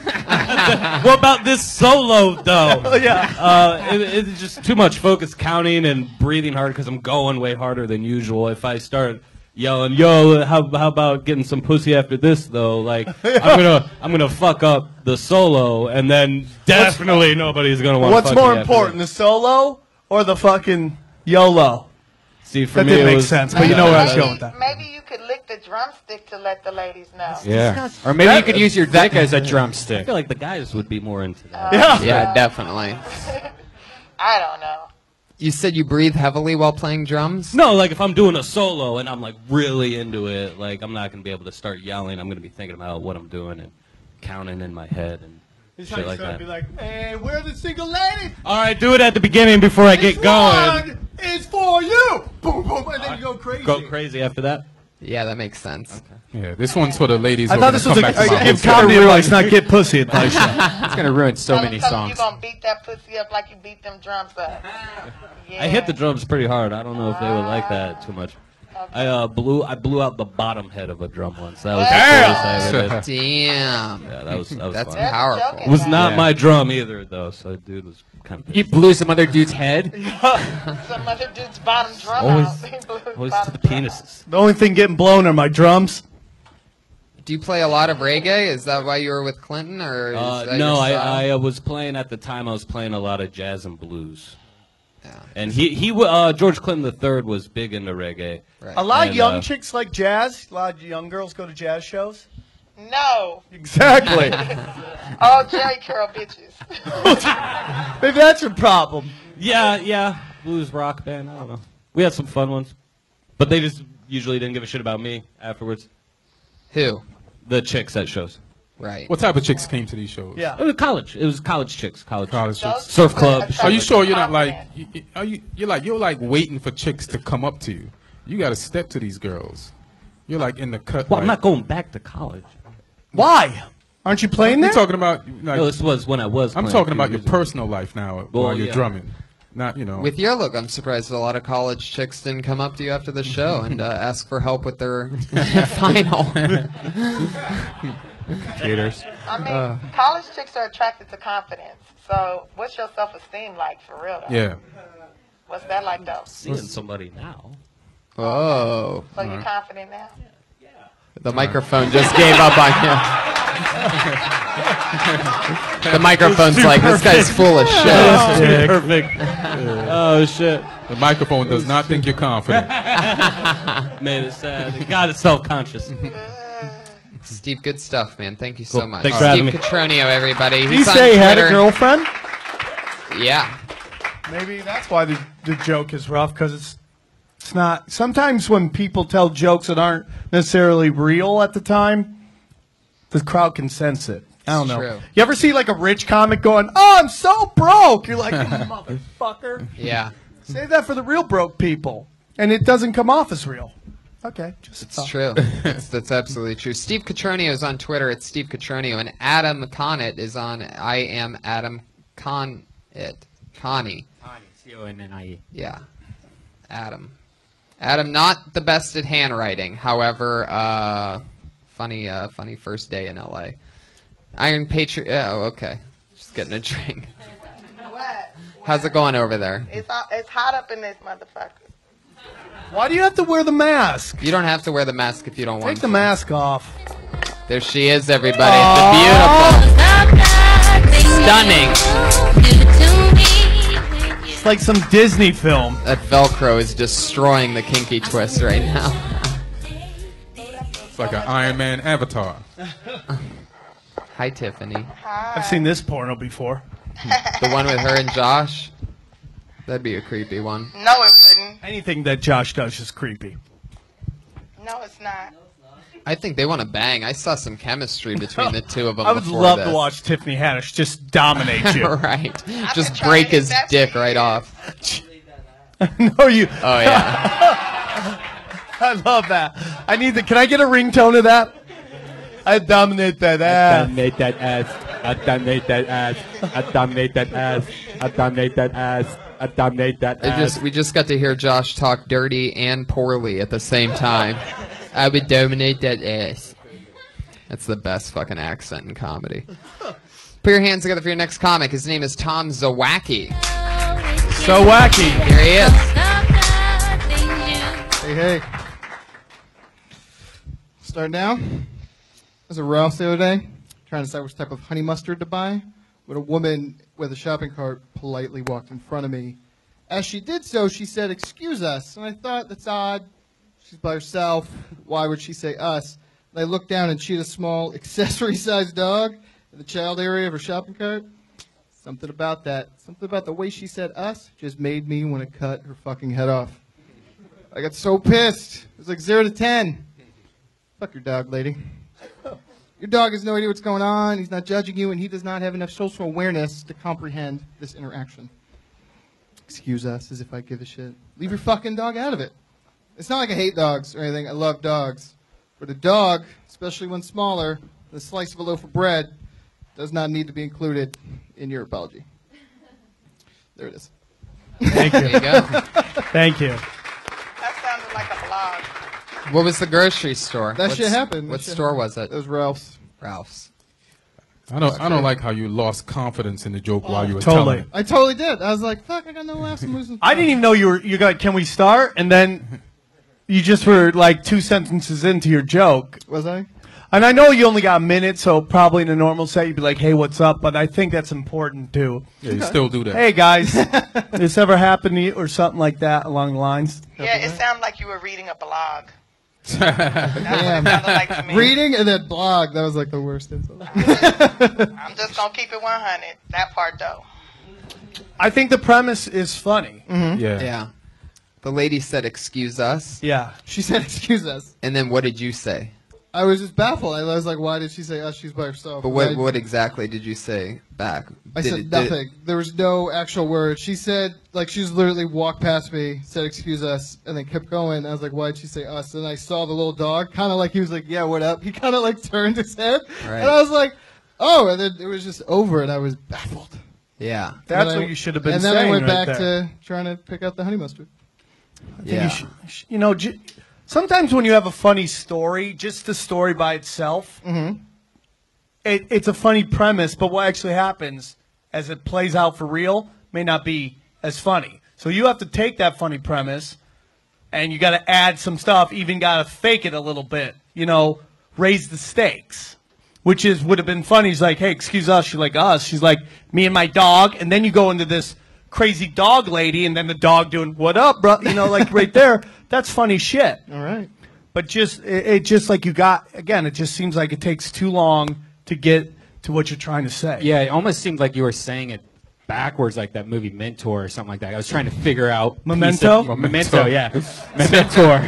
What about this solo though? Yeah. It's just too much focus counting and breathing hard because I'm going way harder than usual. If I start yelling, "Yo, how about getting some pussy after this though?" Like I'm gonna fuck up the solo, and then definitely nobody's gonna want. What's more important, the solo or the fucking YOLO? See, for that me, didn't it make was sense, but you know where I was going with that. Maybe you could lick the drumstick to let the ladies know. Yeah. Or maybe you could use your dick as a I drumstick. feel like the guys would be more into that. Yeah, definitely. I don't know. You said you breathe heavily while playing drums? No, like if I'm doing a solo and I'm like really into it, like I'm not gonna be able to start yelling. I'm gonna be thinking about what I'm doing and counting in my head and shit like that. Be like, hey, where are the single ladies? All right, do it at the beginning before I get going. One is for you. Boom, boom, and then you go crazy. Go crazy after that. Yeah, that makes sense. Yeah, this one's for the ladies. I who thought are this gonna was come back to my give hotel. comedy advice, not get pussy advice. It's gonna ruin so many Tell them songs. you gonna beat that pussy up like you beat them drums up. Yeah. I hit the drums pretty hard. I don't know if they would like that too much. I blew out the bottom head of a drum once. That was the coolest I ever did. Damn. Yeah, that was That's fun. powerful. It was not Yeah. my drum either, though. So the dude was kind of. You blew some other dude's head. Some other dude's bottom drum Always- out. He blew his Always bottom to the drum out. penises. The only thing getting blown are my drums. Do you play a lot of reggae? Is that why you were with Clinton, or is that No, your style? I was playing at the time. I was playing a lot of jazz and blues. Yeah. And George Clinton III was big into reggae. Right. A lot of And, young chicks like jazz. A lot of young girls go to jazz shows. No. Exactly. Oh, Jerry Curl bitches. Maybe that's your problem. Yeah, blues rock band. I don't know. We had some fun ones, but they just usually didn't give a shit about me afterwards. Who? The chicks at shows. Right. What type of chicks came to these shows? Yeah. It was college. It was college chicks. College College chicks. chicks. Surf club. Are you shit sure like you're not like you're like waiting for chicks to come up to you? You got to step to these girls. You're like in the cut. that. Well, I'm like- not going back to college. Why? Aren't you playing We're there? talking about like No, this was when I was. I'm playing talking a few about your years ago. personal life now Well, while you're yeah. drumming. Not With your look, I'm surprised a lot of college chicks didn't come up to you after the show and ask for help with their final. Cheaters. I mean, college chicks are attracted to confidence. So, what's your self-esteem like for real? Though? Yeah. What's that like though? Seeing somebody now. Whoa. So you confident now? The microphone just gave up on you. The microphone's like, this guy's full of shit. Perfect. Oh shit. The microphone does not think you're confident. Made it sad. The guy is self-conscious. Steve, good stuff, man. Thank you so Cool. much. Thanks for having Steve me. Catronio, everybody. Did he He's on say he had a Twitter. girlfriend? Yeah. Maybe that's why the joke is rough, because it's not. Sometimes when people tell jokes that aren't necessarily real at the time, the crowd can sense it. I don't know. true. You ever see like a rich comic going, "Oh, I'm so broke"? You're like, motherfucker. Yeah. Save that for the real broke people, and it doesn't come off as real. Okay, just It's true. That's absolutely true. Steve Catronio is on Twitter at Steve Catronio, and Adam Connett is on I am Adam Connie. C-O-N-N-I-E. Yeah. Adam. Adam, not the best at handwriting. However, funny first day in LA. Iron Patriot. Oh, okay. Just getting a drink. What? How's it going over there? It's hot up in this motherfucker. Why do you have to wear the mask? You don't have to wear the mask if you don't want Take the to. mask off. There she is, everybody. The beautiful, stunning. It's like some Disney film. That Velcro is destroying the kinky twist right now. It's like an Iron Man avatar. Hi, Tiffany. I've seen this porno before. The one with her and Josh? That'd be a creepy one. No, it wouldn't. Anything that Josh does is creepy. No, it's not. I think they want to bang. I saw some chemistry between the two of them. I would before love this. to watch Tiffany Haddish just dominate you. Right. Just been trying break to his invest dick in right you. off. No, you. Oh, yeah. I love that. I need the. Can I get a ringtone of that? I dominate that ass. Dominate that ass. I dominate that ass. I dominate that ass. I dominate that ass. I dominate that ass. We just got to hear Josh talk dirty and poorly at the same time. I would dominate that ass. That's the best fucking accent in comedy. Put your hands together for your next comic. His name is Tom Zawacki. So wacky. Here he is. Hey. Start now. I was at Ralph's the other day, trying to decide which type of honey mustard to buy, when a woman with a shopping cart politely walked in front of me. As she did so, she said, "Excuse us." And I thought, that's odd. She's by herself. Why would she say us? And I looked down and she had a small accessory-sized dog in the child area of her shopping cart. Something about that. Something about the way she said us just made me want to cut her fucking head off. I got so pissed. It was like 0 to 10. Fuck your dog, lady. Your dog has no idea what's going on. He's not judging you, and he does not have enough social awareness to comprehend this interaction. Excuse us, as if I give a shit. Leave your fucking dog out of it. It's not like I hate dogs or anything. I love dogs. But a dog, especially when smaller than a slice of a loaf of bread, does not need to be included in your apology. There it is. Thank you. There you go. Thank you. That sounded like a blog. What was the grocery store? That shit happened. What store was it? It was Ralph's. Ralph's. I don't like how you lost confidence in the joke while you were Totally. telling it. I totally did. I was like, fuck, I got no laughs. I'm losing. I didn't even know you got, can we start? And then you just were like 2 sentences into your joke. Was I? And I know you only got a minute, so probably in a normal set you'd be like, hey, what's up? But I think that's important too. Yeah, you still do that. Hey, guys, this ever happened to you or something like that along the lines? Yeah, it sounded like you were reading a blog. Damn. That's what it sounded like to me. Reading and then blog. That was like the worst insult. I'm just going to keep it 100. That part, though. I think the premise is funny. Yeah. Yeah. The lady said, "Excuse us." Yeah. She said, "Excuse us." And then what did you say? I was just baffled. I was like, why did she say us? She's by herself. But what exactly did you say back? I said nothing. There was no actual word. She said, like, she just literally walked past me, said, "Excuse us," and then kept going. I was like, why did she say us? And I saw the little dog, kind of like he was like, "Yeah, what up?" He kind of like turned his head. Right. And I was like, oh, and then it was just over, and I was baffled. Yeah. That's And what you should have been and saying. then I went right back there. to trying to pick out the honey mustard. I think you know, sometimes when you have a funny story, just the story by itself, it's a funny premise, but what actually happens as it plays out for real may not be as funny. So you have to take that funny premise and you got to add some stuff, even got to fake it a little bit, you know, raise the stakes, which would have been funny. He's like, "Hey, excuse us." She's like, "Us." She's like, "Me and my dog." And then you go into this crazy dog lady and then the dog doing, "What up, bro?" You know, like right there. That's funny shit. All right. But it just like you got, again, it just seems like it takes too long to get to what you're trying to say. Yeah, it almost seemed like you were saying it backwards, like that movie Mentor or something like that. I was trying to figure out Memento? Memento, yeah. Mentor.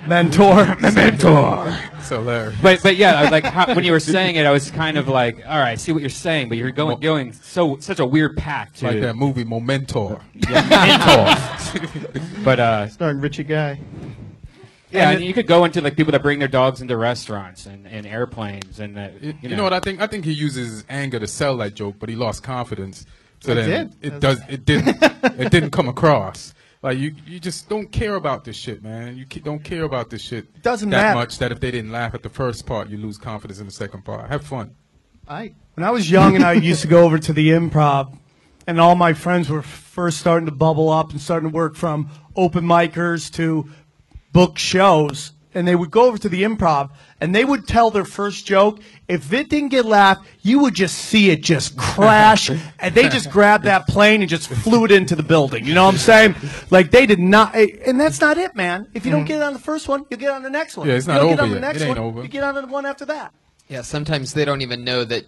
Mentor. So hilarious. But yeah, I was like when you were saying it, I was kind of like, all right, I see what you're saying, but you're going such a weird path to Like that movie Memento. Mentor. But Starring Richie Guy. yeah, and you could go into like people that bring their dogs into restaurants and airplanes and You know what I think? I think he uses his anger to sell that joke, but he lost confidence. So I then did. it didn't come across. Like you just don't care about this shit, man. You don't care about this shit Doesn't that matter. much that if they didn't laugh at the first part, you lose confidence in the second part. Have fun. When I was young and I used to go over to the Improv, and all my friends were first starting to bubble up and starting to work from open micers to book shows, and they would go over to the Improv and they would tell their first joke. If it didn't get laughed, you would just see it just crash, and they just grabbed that plane and just flew it into the building. You know what I'm saying? Like they did not, and that's not it, man. If you don't get it on the first one, you'll get on the next one. Yeah, it's You not don't get over on the yet. next It ain't one, over. You get on the one after that. Yeah, sometimes they don't even know that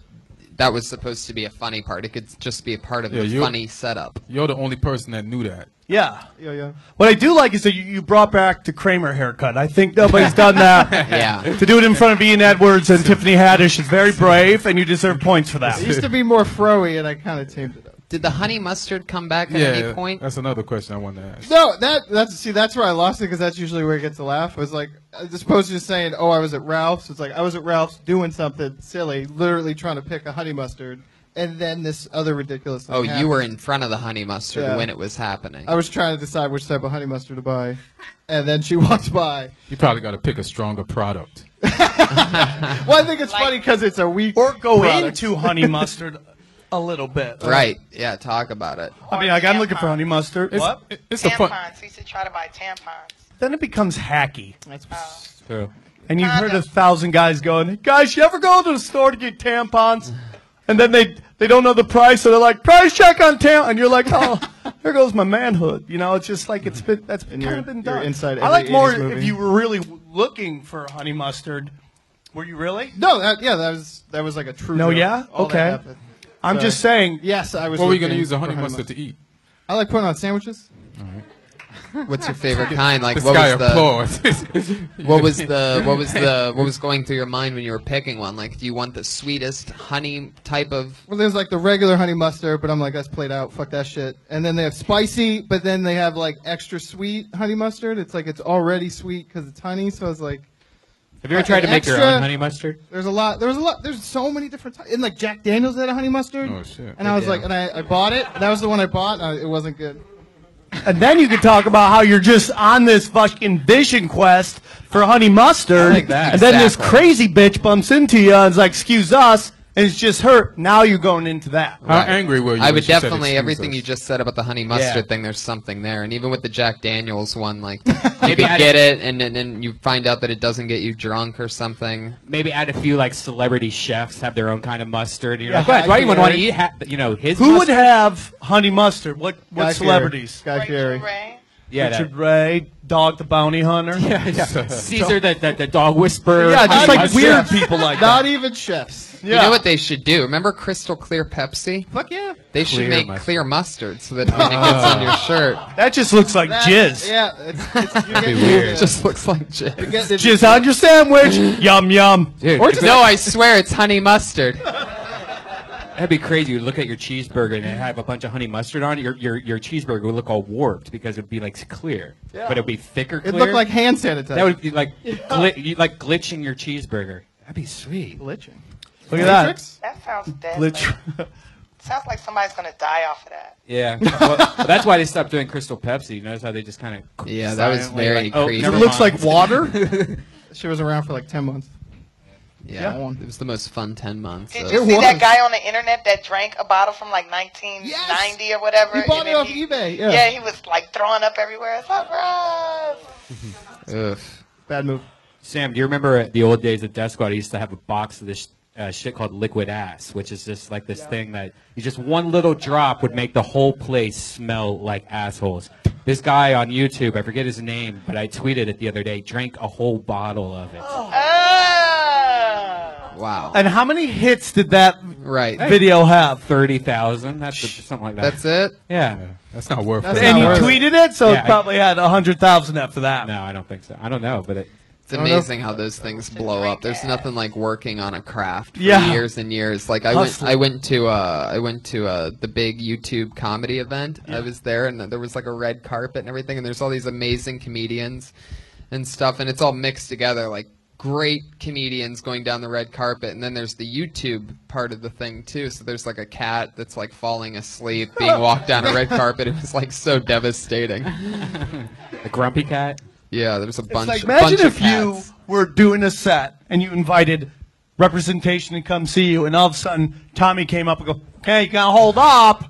that was supposed to be a funny part. It could just be a part of the funny setup. You're the only person that knew that. Yeah. Yeah. What I do like is that you brought back the Kramer haircut. I think nobody's done that. Yeah. To do it in front of Ian Edwards and Tiffany Haddish is very brave, and you deserve points for that. It used to be more froey, and I kind of tamed it up. Did the honey mustard come back at Yeah, any point? that's another question I wanted to ask. No, that's where I lost it, because that's usually where it gets a laugh. It was like, as opposed to just saying, "Oh, I was at Ralph's." It's like I was at Ralph's doing something silly, literally trying to pick a honey mustard, and then this other ridiculous thing Oh, happened. you were in front of the honey mustard Yeah. when it was happening. I was trying to decide which type of honey mustard to buy, and then she walked by. You probably got to pick a stronger product. Well, I think it's funny because it's a weak Or go product. into honey mustard a little bit. Right. Yeah, talk about it. I mean, like, I'm looking for honey mustard. What? It's the fun. Tampons. We used to try to buy tampons. Then it becomes hacky. That's True. And you've heard 1,000 guys going, guys, you ever go to the store to get tampons? And then they don't know the price, so they're like, price check on tampons. And you're like, oh, there goes my manhood. You know, it's just like that's kind you're- of been you're done. inside I like every more 80s movie. if you were really looking for honey mustard. Were you really? No, that was like a true. No, joke. yeah? All that Okay. happened. I'm Sorry. just saying. Yes, I was. What were you going to use the honey mustard to eat? I like putting on sandwiches. What's your favorite kind? Like This what guy was the applauds. what was going through your mind when you were picking one? Like, do you want the sweetest honey type of? Well, there's like the regular honey mustard, but I'm like, that's played out. Fuck that shit. And then they have spicy, but then they have like extra sweet honey mustard. It's like it's already sweet because it's honey. So it's like. Have you ever tried to make your extra- own honey mustard? There's a lot. There's so many different types. And like Jack Daniels had a honey mustard. Oh, shit. And I was Yeah. like, and I bought it. That was the one I bought. It wasn't good. And then you could talk about how you're just on this fucking vision quest for honey mustard. I like that. And then this Exactly. crazy bitch bumps into you and is like, excuse us. And it's just her. Now you're going into that. How angry were you? I when would she said, definitely "Excuse everything us"? you just said about the honey mustard Yeah. thing. There's something there, and even with the Jack Daniels one, like you Maybe could add get it, and then you find out that it doesn't get you drunk or something. Maybe add a few like celebrity chefs have their own kind of mustard. And you're Yeah, like, what? Why do you want to Guy eat? His Who would mustard? have honey mustard? What Guy celebrities? Fieri. Guy Fieri. Ray. Yeah, Richard Ray, Dog the Bounty Hunter. yeah. Caesar, the dog whisperer. Yeah, just honey like mustard. weird people like Not that. even chefs. You know what they should do? Remember Crystal Clear Pepsi? Fuck yeah. They should Clear make mustard. clear mustard so that when it gets on your shirt, That just looks like jizz. Yeah, you're getting weird. it just looks like jizz. Jizz on your sandwich. Yum yum. Dude, Or if no, I swear it's honey mustard. That'd be crazy. You look at your cheeseburger and it have a bunch of honey mustard on it. Your cheeseburger would look all warped because it'd be like clear, but it'd be thicker. It Clear. looked like hand sanitizer. that would be like like glitching your cheeseburger. That'd be sweet. glitching. Look at that. Matrix? That sounds deadly. Glitch. Sounds like somebody's gonna die off of that. Yeah, well, that's why they stopped doing Crystal Pepsi. You notice how they just kind of Yeah, that was very crazy. It Never looks mind. like water. She was around for like 10 months. Yeah, it was the most fun 10 months. Did of- you It see was. that guy on the internet that drank a bottle from like 1990 or whatever? He bought and it then off eBay. Yeah. Yeah, he was like throwing up everywhere. It's like, gross. Ugh. Bad move. Sam, do you remember the old days at Death Squad? I used to have a box of this shit called liquid ass, which is just like this thing that you just one little drop would make the whole place smell like assholes. This guy on YouTube, I forget his name, but I tweeted it the other day, drank a whole bottle of it. Wow. And how many hits did that Right. video have? 30,000. That's something like that. That's it? Yeah. That's not worth That's it. And not you worth it. tweeted it, so Yeah, it probably had 100,000 after that. No, I don't think so. I don't know, but It's amazing how those things blow up. There's nothing like working on a craft for Yeah. years and years. Like I went to the big YouTube comedy event. I was there, and there was like a red carpet and everything, and there's all these amazing comedians and stuff, and it's all mixed together. Like great comedians going down the red carpet, and then there's the YouTube part of the thing too. So there's like a cat that's like falling asleep, being walked down a red carpet. It was like so devastating. the grumpy cat. Yeah, there's a bunch. Like, bunch imagine of if you cats. were doing a set and you invited representation to come see you, and all of a sudden Tommy came up and go, "Okay, you gotta hold up.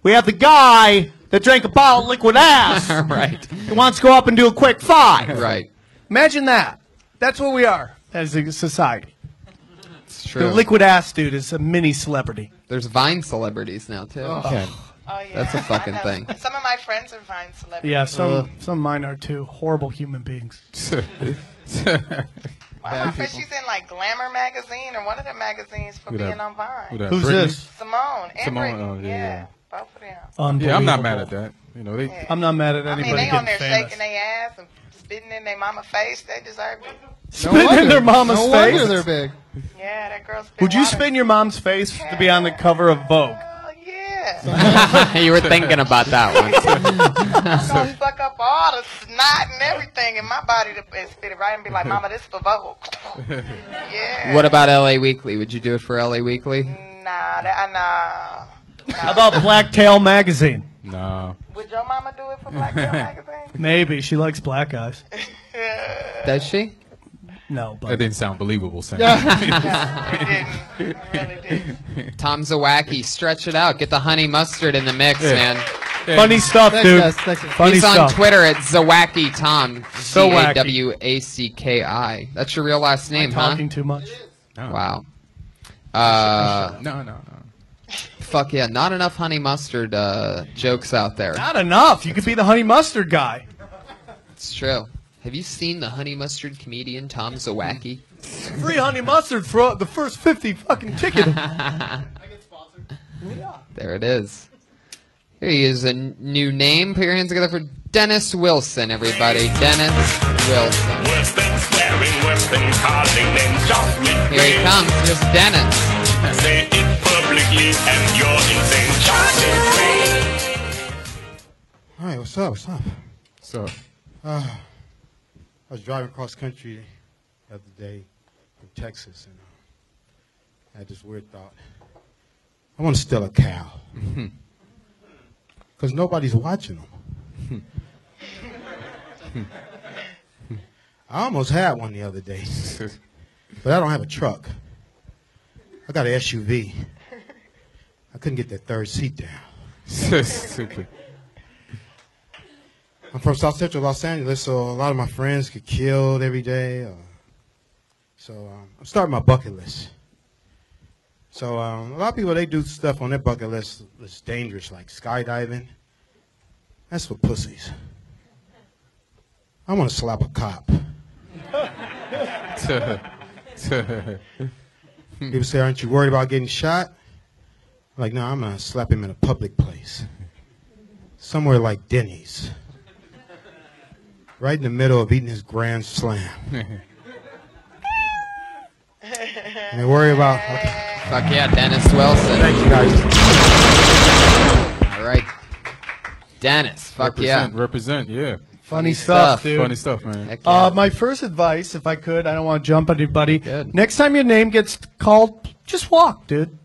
We have the guy that drank a bottle of liquid ass. Right. He wants to go up and do a quick five." Right. Imagine that. That's what we are as a society. It's The true. liquid ass dude is a mini celebrity. There's Vine celebrities now too. Okay. Oh, yeah. That's a fucking I know. thing. Some of my friends are Vine celebrities. Yeah, some of mine are too. Horrible human beings. My friend, she's in like Glamour magazine or one of the magazines for Who being that- on Vine. Who that, Who's Brittany? this? Simone and Simone, Brittany. oh, yeah. Both of them. Unbelievable. Yeah, I'm not mad at that. You know, they. Yeah. I'm not mad at I anybody mean, they on there getting famous. shaking their ass and spitting in their mama face. They deserve it. Spitting in their mama's no face? wonder they're big. Yeah, that girl spit Would you water. spit in your mom's face to be on the cover of Vogue? Oh, yeah. You were thinking about that one. I'm gonna suck up all the snot and everything in my body and spit it right and be like, Mama, this is for Vogue. Yeah. What about LA Weekly? Would you do it for LA Weekly? Nah. How about Blacktail Magazine? No. Would your mama do it for Blacktail Magazine? Maybe. She likes black guys. Does she? No, but That didn't sound believable, Sam. Tom Zawacki, stretch it out. Get the honey mustard in the mix, man. funny stuff, Thanks, dude. guys. Thanks. Funny He's on stuff. Twitter at Zawacki Tom. So wacky. Zawacki. That's your real last name, huh? Talking too much. No. Wow. No. Fuck yeah, not enough honey mustard jokes out there. Not enough. You could be the honey mustard guy. It's true. Have you seen the honey mustard comedian Tom Zawacki? Free honey mustard for the first 50 fucking ticket. There it is. Here he is, a new name. Put your hands together for Dennis Wilson, everybody. Dennis Wilson. Here he comes. Here's Dennis. Say it publicly and you're insane. All right, what's up? So, I was driving across country the other day from Texas, and I had this weird thought. I want to steal a cow. Because nobody's watching them. I almost had one the other day, but I don't have a truck. I got an SUV. I couldn't get that third seat down. I'm from South Central Los Angeles, so a lot of my friends get killed every day. So I'm starting my bucket list. So a lot of people, they do stuff on their bucket list that's dangerous, like skydiving. That's for pussies. I want to slap a cop. People say, aren't you worried about getting shot? I'm like, no, I'm going to slap him in a public place. Somewhere like Denny's. Right in the middle of eating his grand slam. And they worry about... Okay. Fuck yeah, Dennis Wilson. Thank you, guys. All right. Dennis, fuck Represent, yeah. Funny stuff, dude. Funny stuff, man. Heck yeah. My first advice, if I could, I don't want to jump on anybody. Good. Next time your name gets called, just walk, dude.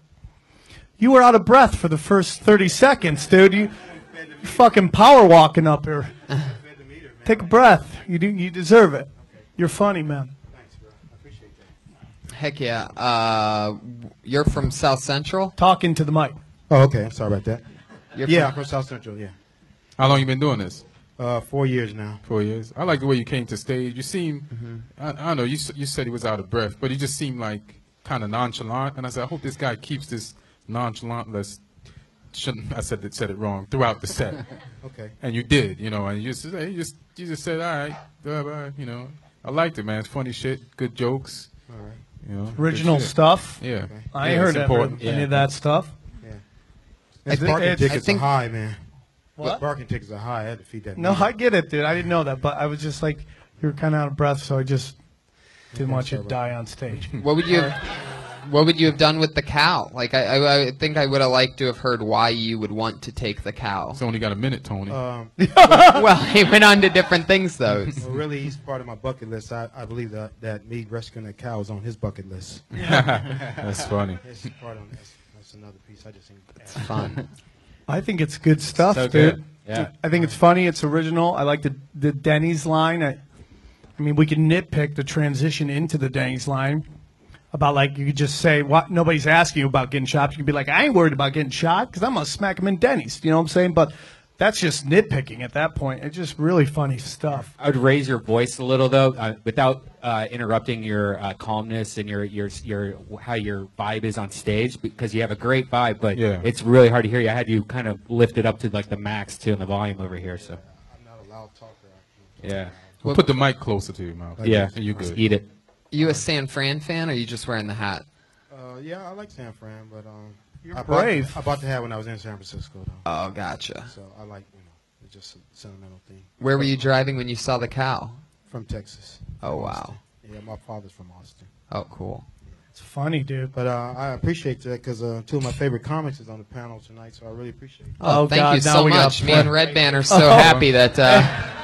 You were out of breath for the first 30 seconds, dude. You fucking power walking up here. Take a breath. You deserve it. You're funny, man. Heck yeah. You're from South Central? Talking to the mic. Oh, okay. I'm sorry about that. You're I'm from South Central, yeah. How long you been doing this? 4 years now. 4 years. I like the way you came to stage. You seem, I don't know, you said he was out of breath, but he just seemed like kind of nonchalant. And I said, I hope this guy keeps this nonchalantness. I said it wrong throughout the set. Okay. And you did, and you just said, all right, bye, I liked it, man. It's funny shit, good jokes. All right. Original stuff. Yeah. Okay. I ain't heard any of that stuff. Yeah. Parking tickets are high, man. What? Parking tickets are high. I had to feed that. No, man. I get it, dude. I didn't know that, but I was just like, you were kind of out of breath, so I just didn't want you to die on stage. What would you have done with the cow? Like, I think I would have liked to have heard why you would want to take the cow. It's only got a minute, Tony. Well, he went on to different things, though. Well, really, he's part of my bucket list. I believe that me rescuing that cow is on his bucket list. That's funny. That's another piece. I just think it's fun. I think it's good stuff, So dude. good. Yeah. I think it's funny. It's original. I like the Denny's line. I mean, we can nitpick the transition into the Denny's line about, like, you could just say, what, nobody's asking you about getting shot. You can be like, I ain't worried about getting shot because I'm going to smack him in Denny's. You know what I'm saying? But that's just nitpicking at that point. It's just really funny stuff. I would raise your voice a little though, without interrupting your calmness and your how your vibe is on stage, because you have a great vibe, but it's really hard to hear you. I had you kind of lift it up to like the max too in the volume over here. So I'm not a loud talker. yeah, We'll put the mic closer to your mouth. yeah, and you just good. eat it. You a San Fran fan, or are you just wearing the hat? Yeah, I like San Fran, but You're brave. I bought the hat when I was in San Francisco, though. Oh, gotcha. So I like, it's just a sentimental thing. Where were you driving when you saw the cow? From Texas. Oh, wow. Yeah, my father's from Austin. Oh, cool. It's funny, dude. But I appreciate that because two of my favorite comics is on the panel tonight, so I really appreciate it. Oh, thank God, you now so we got much. Me and play. Red Band are so happy that.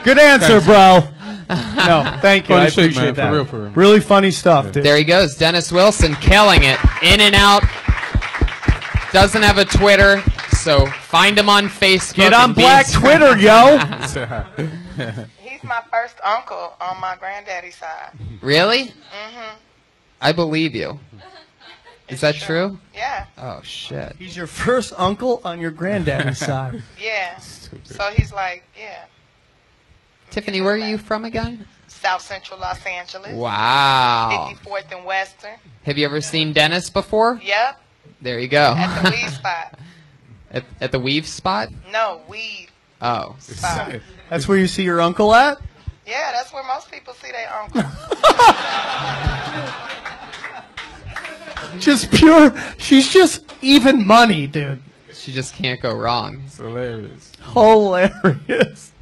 Good answer, bro. No, thank you. Funny I shit, appreciate man. that. For real, for real. Really funny stuff, dude. There he goes, Dennis Wilson, killing it, in and out. Doesn't have a Twitter, so find him on Facebook. Get on and be Black his- Twitter, yo. He's my first uncle on my granddaddy's side. Really? Mm-hmm. I believe you. Is that true? Yeah. Oh, shit. He's your first uncle on your granddaddy's side. Yeah. So he's like, yeah, Tiffany, where are you from again? South Central Los Angeles. Wow. 54th and Western. Have you ever seen Dennis before? Yep. There you go. At the weed spot. At the weave spot? No, weed Oh. spot. That's where you see your uncle at? Yeah, that's where most people see their uncle. Just pure. She's just even money, dude. She just can't go wrong. It's hilarious. Hilarious.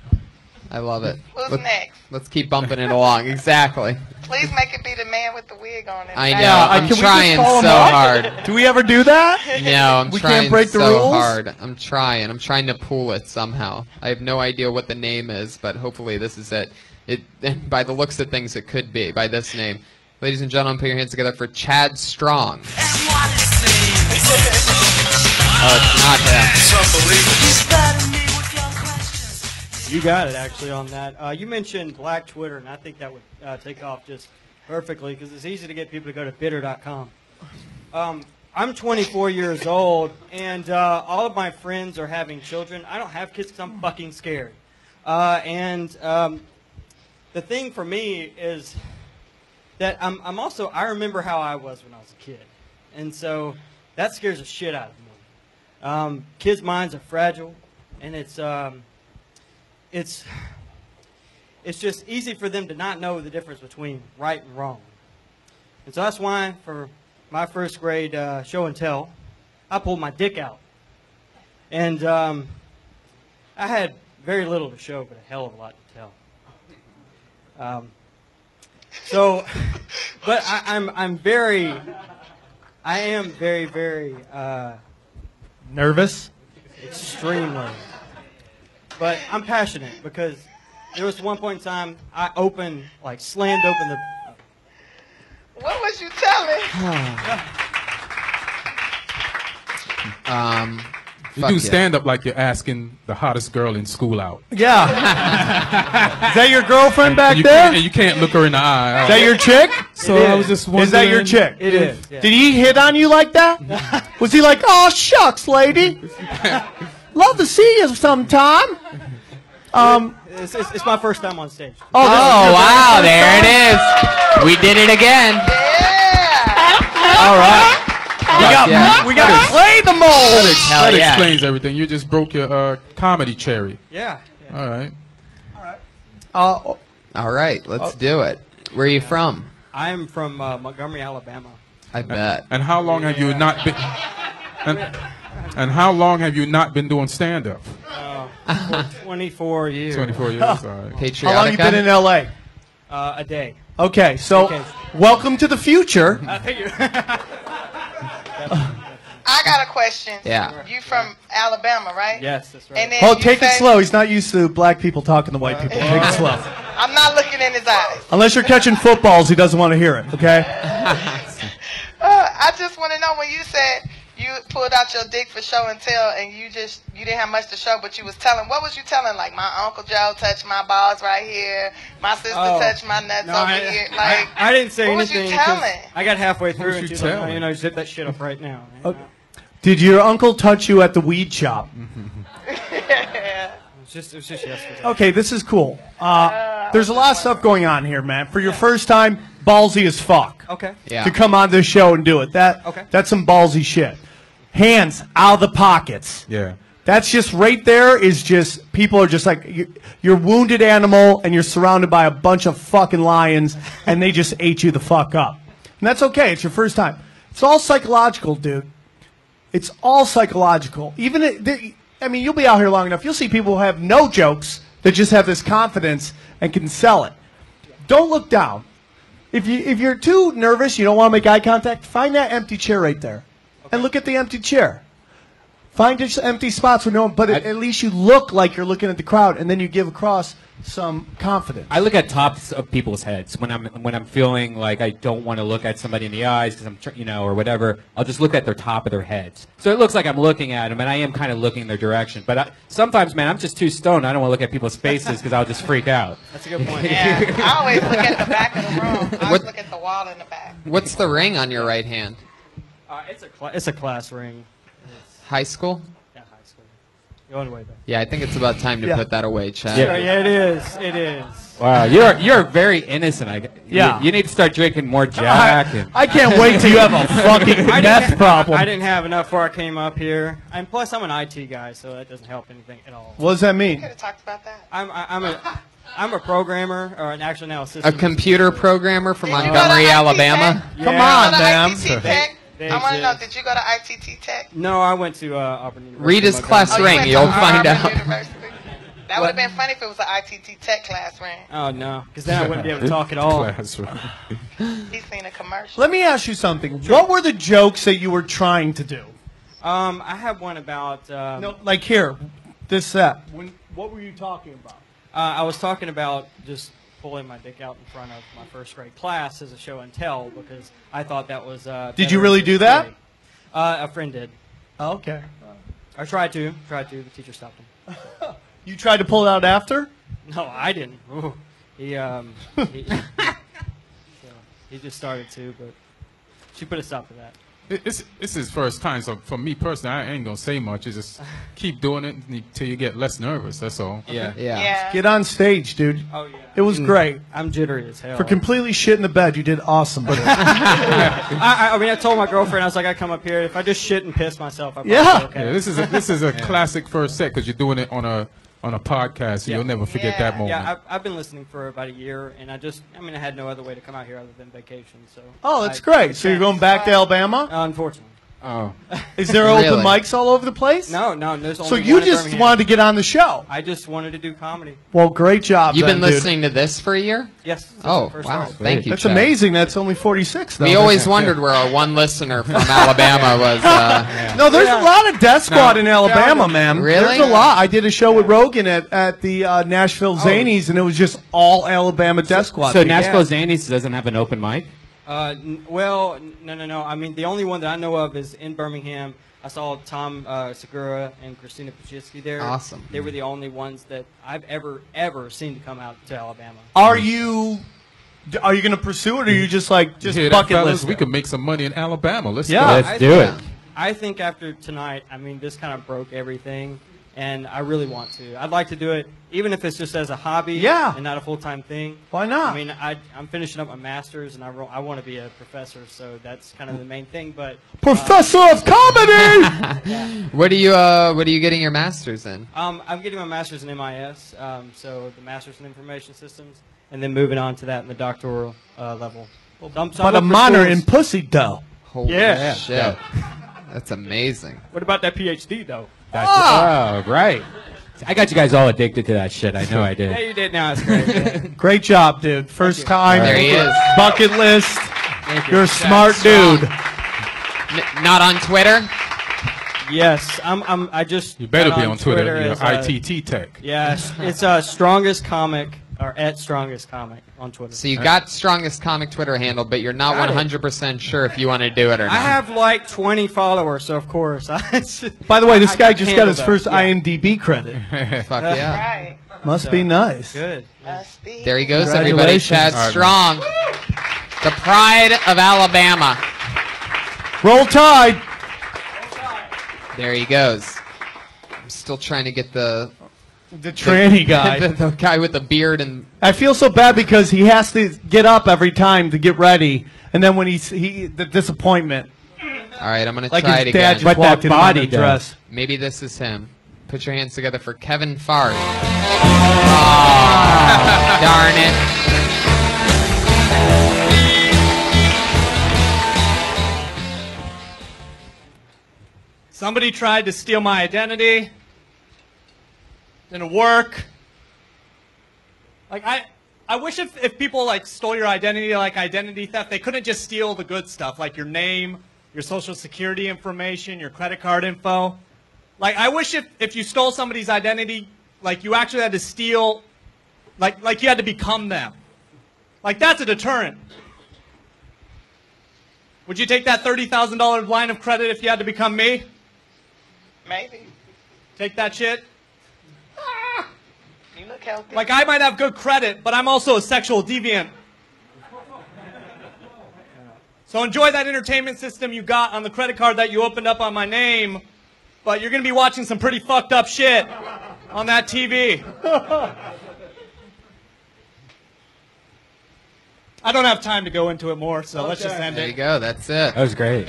I love it. Who's next? Let's keep bumping it along. Exactly. Please make it be the man with the wig on it. I know. I'm trying so hard. Do we ever do that? No, I'm We trying can't break the so rules? hard. I'm trying. I'm trying to pull it somehow. I have no idea what the name is, but hopefully this is it. It, by the looks of things, it could be by this name. Ladies and gentlemen, put your hands together for Chad Strong. Oh, it's not him. You got it, actually, on that. You mentioned Black Twitter, and I think that would take off just perfectly because it's easy to get people to go to bitter.com. I'm 24 years old, and all of my friends are having children. I don't have kids because I'm fucking scared. The thing for me is that I remember how I was when I was a kid. And so that scares the shit out of me. Kids' minds are fragile, and it's just easy for them to not know the difference between right and wrong. And so that's why for my first grade show and tell, I pulled my dick out. And I had very little to show, but a hell of a lot to tell. But I am very, very nervous. Extremely. But I'm passionate because there was one point in time I slammed open the. What was you telling? You do stand up like you're asking the hottest girl in school out. Yeah. Is that your girlfriend back there? And you can't look her in the eye. Is that your chick? So I was just wondering. Is that your chick? It is. Yeah. Did he hit on you like that? Was he like, oh, shucks, lady? Love to see you sometime. It's my first time on stage. Oh, wow, there it is. We did it again. All right. We got to play the mold. That explains everything. You just broke your comedy cherry. Yeah. All right. All right, let's do it. Where are you from? I am from Montgomery, Alabama. I bet. And how long have you not been? And how long have you not been doing stand up? For 24 years. 24 years. All right. Patriotica? How long you been in L.A.? A day. Okay, so welcome to the future. Thank you. I got a question. Yeah. You from Alabama, right? Yes, that's right. And then Oh, you take it say- slow. He's not used to black people talking to white people. Take it slow. I'm not looking in his eyes. Unless you're catching footballs, he doesn't want to hear it, okay? I just want to know when you said you pulled out your dick for show and tell, and you didn't have much to show, but you was telling. What was you telling? Like, my Uncle Joe touched my balls right here. My sister touched my nuts over here. Like, I didn't say what anything. was you 'cause telling? I got halfway through was and you she's like, telling? oh, you know, zip that shit up right now. Did your uncle touch you at the weed shop? It was just yesterday. Okay, this is cool. There's a lot of stuff going on here, man. For your first time, ballsy as fuck. Okay. Yeah. To come on this show and do it. Okay. That's some ballsy shit. Hands out of the pockets. Yeah. That's just right there is just, people are just like, you're a wounded animal and you're surrounded by a bunch of fucking lions and they just ate you the fuck up. And that's okay. It's your first time. It's all psychological, dude. It's all psychological. I mean, you'll be out here long enough. You'll see people who have no jokes that just have this confidence and can sell it. Don't look down. If you're too nervous, you don't want to make eye contact, find that empty chair right there. And look at the empty chair. Find just empty spots with no one, but at least you look like you're looking at the crowd, and then you give across some confidence. I look at tops of people's heads when I'm feeling like I don't want to look at somebody in the eyes because or whatever. I'll just look at their top of their heads, so it looks like I'm looking at them, and I am kind of looking in their direction. But sometimes, man, I'm just too stoned. I don't want to look at people's faces because I'll just freak out. That's a good point. Yeah, I always look at the back of the room. I always look at the wall in the back. What's the ring on your right hand? It's a class ring. High school? Yeah, high school. Going way back. Yeah, I think it's about time to put that away, Chad. Yeah, it is. It is. Wow, you're very innocent. Yeah. You need to start drinking more Jack. I can't wait till you have a fucking meth problem. I didn't have enough before I came up here, and plus I'm an IT guy, so that doesn't help anything at all. What does that mean? Could have talked about that. I'm a programmer, or an actual now A system. computer programmer from Did you go to Montgomery, ITT? Alabama? Come on, man. ma'am. I want to know, did you go to ITT Tech? No, I went to Auburn University. Read his class Oh, you ring. went to You'll find Auburn out. University? That would have been funny if it was an ITT Tech class ring. Oh, no, because then I wouldn't be able to talk at all. He's seen a commercial. Let me ask you something. What were the jokes that you were trying to do? I had one about... No, like here, this set. What were you talking about? I was talking about just pulling my dick out in front of my first grade class as a show and tell because I thought that was. Did you really do that? A friend did. Oh, okay. I tried to. The teacher stopped him. You tried to pull it out after? No, I didn't. Ooh. He just started to, but she put a stop to that. It's his first time, so for me personally, I ain't gonna say much. It's just keep doing it until you get less nervous. That's all. Yeah. Get on stage, dude. Oh yeah. It was great. I'm jittery as hell. For completely shit in the bed, you did awesome. But I mean, I told my girlfriend, I was like, I come up here. If I just shit and piss myself, I'll probably be okay. Yeah, this is a classic first set because you're doing it on a podcast, so you'll never forget that moment. Yeah, I've been listening for about a year, and I had no other way to come out here other than vacation. So. oh, that's great. So you're going back to Alabama? Unfortunately. Oh. Is there open mics all over the place? No, there's only So you one in just Birmingham. wanted to get on the show? I just wanted to do comedy. Well, great job. You've been then, dude. listening to this for a year? Yes. Oh, wow. Thank you, That's Chad. amazing. That's only 46, though. We always wondered where our one listener from Alabama was. No, there's a lot of Death Squad in Alabama, man. Really? There's a lot. I did a show with Rogan at the Nashville Zanies, and it was just all Alabama Death Squad. So people. Nashville Zanies doesn't have an open mic? Well, no. I mean, the only one that I know of is in Birmingham. I saw Tom Segura and Christina Pachitsky there. Awesome. They were the only ones that I've ever seen to come out to Alabama. Are you going to pursue it, or are you just like You hear that, bucket fellas? list? We could make some money in Alabama. Let's Yeah. go. Let's do it. I think after tonight, I mean, this kind of broke everything, and I really want to. I'd like to do it, even if it's just as a hobby and not a full-time thing. Why not? I mean, I'm finishing up my master's, and I want to be a professor, so that's kind of the main thing. But Professor of comedy! What are you getting your master's in? I'm getting my master's in MIS, so the master's in information systems, and then moving on to that in the doctoral level. So I'm But a looking for minor schools. in pussy, though. Holy Yeah. shit. That's amazing. What about that PhD, though? Oh, right. I got you guys all addicted to that shit. I know I Yeah, did. you did now. It's great. Great job, dude. First time. There he is. Bucket list. Thank you. You're a smart Strong. dude. Not on Twitter? Yes, I just. You better got be on Twitter. You're as, ITT Tech. Yeah, it's strongest comic or at strongest comic on Twitter. So you got strongest comic Twitter handle, but you're not Got it. 100% sure if you want to do it or not. I have like 20 followers, so of course. By the way, this guy just got handle his that. first Yeah. IMDb credit. Fuck yeah. Right. Must be nice. Good. Must be. There he goes, everybody. Chad Congratulations. Strong. The pride of Alabama. Roll Tide. There he goes. I'm still trying to get the tranny guy. the guy with the beard and I feel so bad because he has to get up every time to get ready, and then when the disappointment. all right, I'm gonna Like try his it dad again. just But walked that in him body in a dress. Maybe this is him. Put your hands together for Kevin Fart. Oh, darn it. Somebody tried to steal my identity. Didn't work. Like I wish if people like stole your identity, like identity theft, they couldn't just steal the good stuff, like your name, your social security information, your credit card info. Like, I wish if you stole somebody's identity, like, you actually had to steal, like you had to become them. Like, that's a deterrent. Would you take that $30,000 line of credit if you had to become me? Maybe. Take that shit? You look healthy. Like, I might have good credit, but I'm also a sexual deviant. So enjoy that entertainment system you got on the credit card that you opened up on my name, but you're going to be watching some pretty fucked up shit on that TV. I don't have time to go into it more, so let's just end There it. you go. That's it. That was great.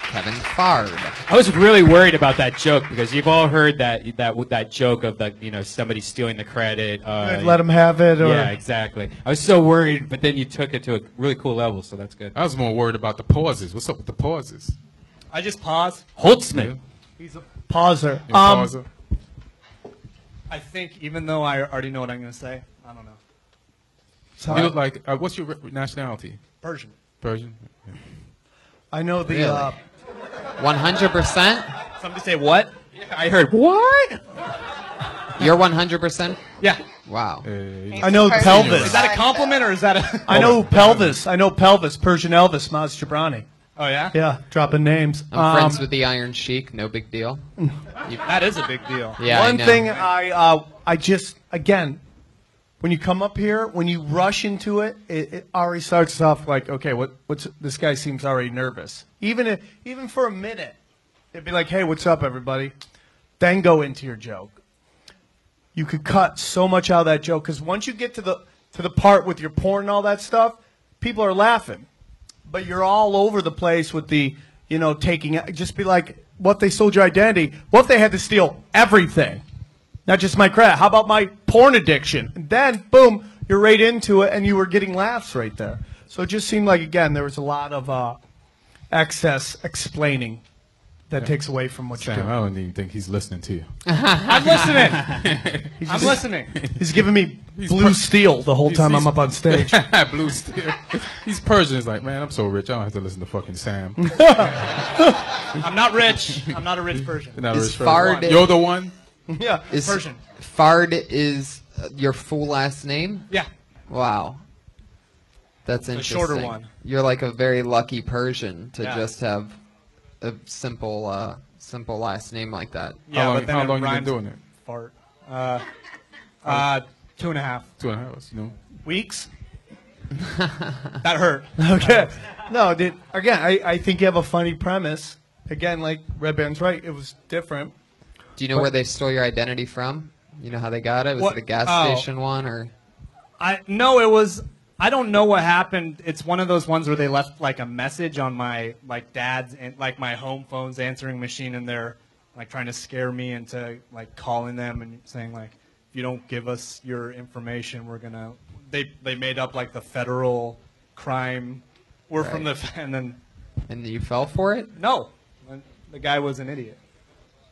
Kevin Fard. I was really worried about that joke because you've all heard that joke of somebody stealing the credit. Let them have it. Or... Yeah, exactly. I was so worried, but then you took it to a really cool level, so that's good. I was more worried about the pauses. What's up with the pauses? I just pause. Holtzman. He's a pauser. Pauser. I think, even though I already know what I'm going to say, I don't know. You look like, what's your nationality? Persian. Persian? Yeah. I know the... Really? 100%? Somebody say what? I heard, what? You're 100%? Yeah. Wow. I know pelvis. Is that a compliment or is that a... I know pelvis. I know pelvis. Persian Elvis, Maz Jabrani. Oh, yeah? Yeah, dropping names. I'm friends with the Iron Sheik. No big deal. That is a big deal. Yeah, One I know. thing I just, again, when you come up here, when you rush into it, it already starts off like, okay, what's this guy seems already nervous. Even for a minute, it'd be like, hey, what's up, everybody? Then go into your joke. You could cut so much out of that joke because once you get to the part with your porn and all that stuff, people are laughing, but you're all over the place with the taking. Just be like, what they sold your identity? What if they had to steal everything? Not just my credit. How about my porn addiction? And then, boom, you're right into it, and you were getting laughs right there. So it just seemed like, again, there was a lot of excess explaining that takes away from what you're Sam, doing. I don't even think he's listening to you. I'm listening. I'm listening. He's giving me blue steel the whole time I'm up on stage. Blue steel. He's Persian. He's like, man, I'm so rich. I don't have to listen to fucking Sam. I'm not rich. I'm not a rich Persian. You're not a Is rich Persian. Fard- You're the one? Yeah, Is Persian. Fard is your full last name? Yeah. Wow. That's a interesting. shorter one. You're like a very lucky Persian to Yeah. just have a simple last name like that. Yeah, How long- but then how it long you been rhymes doing with it? Fart. 2.5 2.5 hours, weeks. That hurt. Okay. No, dude, again, I think you have a funny premise. Again, like Red Band's right. It was different. Do you know where they stole your identity from? You know how they got it? Was What- it a gas oh. station one or? No, it was. I don't know what happened. It's one of those ones where they left like a message on my dad's and like my home phone's answering machine, and they're like trying to scare me into like calling them and saying like, if you don't give us your information, we're gonna. They made up like the federal crime. We're from the and then. And you fell for it? No, the guy was an idiot.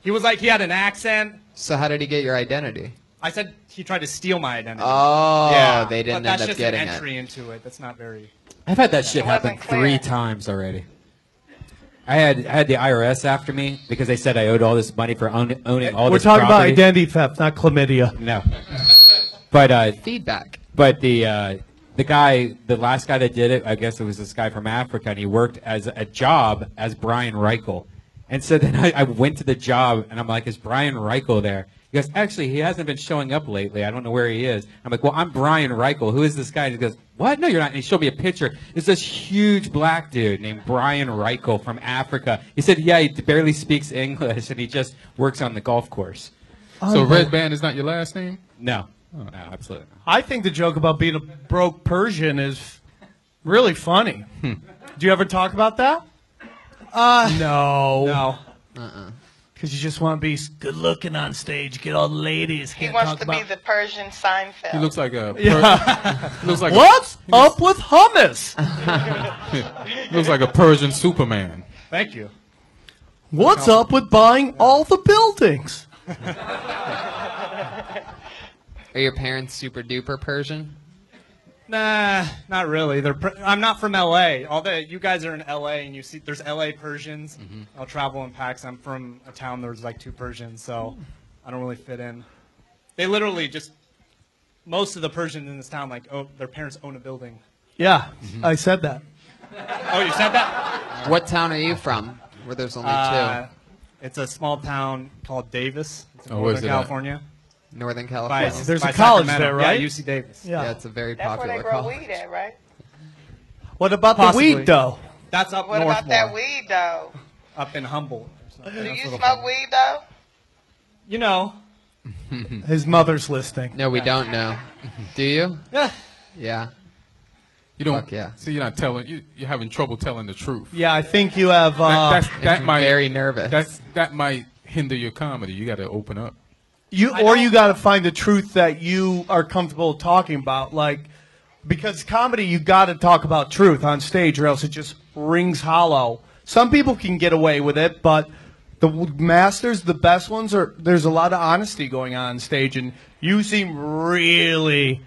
He was like he had an accent. So how did he get your identity? I said he tried to steal my identity. Oh, yeah, they didn't but that's end up just getting an it. entry into it. That's not very. I've had that shit It wasn't happen clear. 3 times already. I had the IRS after me because they said I owed all this money for owning all We're this talking about property. identity theft, not chlamydia. No. But Feedback. But the guy, the last guy that did it, I guess it was this guy from Africa, and he worked as a job as Brian Reichel. And so then I went to the job, and I'm like, is Brian Reichel there? He goes, actually, he hasn't been showing up lately. I don't know where he is. I'm like, well, I'm Brian Reichel. Who is this guy? And he goes, what? No, you're not. And he showed me a picture. It's this huge black dude named Brian Reichel from Africa. He said, yeah, he barely speaks English, and he just works on the golf course. So Red Band is not your last name? No. No, absolutely not. I think the joke about being a broke Persian is really funny. Do you ever talk about that? No. No. Because you just want to be good looking on stage, get all the ladies. He Can't wants talk to about... be the Persian Seinfeld. He looks like a. He looks like What's up with hummus? He looks like a Persian Superman. Thank you. What's up with buying all the buildings? Are your parents super duper Persian? Nah, not really. I'm not from LA. You guys are in LA, and you see there's LA Persians. I'll travel in packs. I'm from a town there's like 2 Persians, so I don't really fit in. They literally just most of the Persians in this town, like, their parents own a building. Yeah, I said that. Oh, you said that? What town are you from? Where there's only 2. It's a small town called Davis. It's in where's Northern it at? California. Northern California. There's a college Sacramento. there, right? Yeah, UC Davis. Yeah, it's a very That's where popular they grow college. weed at, right? What about Possibly. the weed, though? That's up What north about that more. weed, though? Up in Humboldt. Do you smoke weed, though? You know. His mother's listening. No, we don't know. Do you? Yeah. Yeah. You don't. Fuck yeah. See, you're not telling. You're having trouble telling the truth. Yeah, I think you have. That might very nervous. That might hinder your comedy. You got to open up. You got to find the truth that you are comfortable talking about, like, because comedy you got to talk about truth on stage, or else it just rings hollow. Some people can get away with it, but the masters, the best ones, there's a lot of honesty going on stage, and you seem really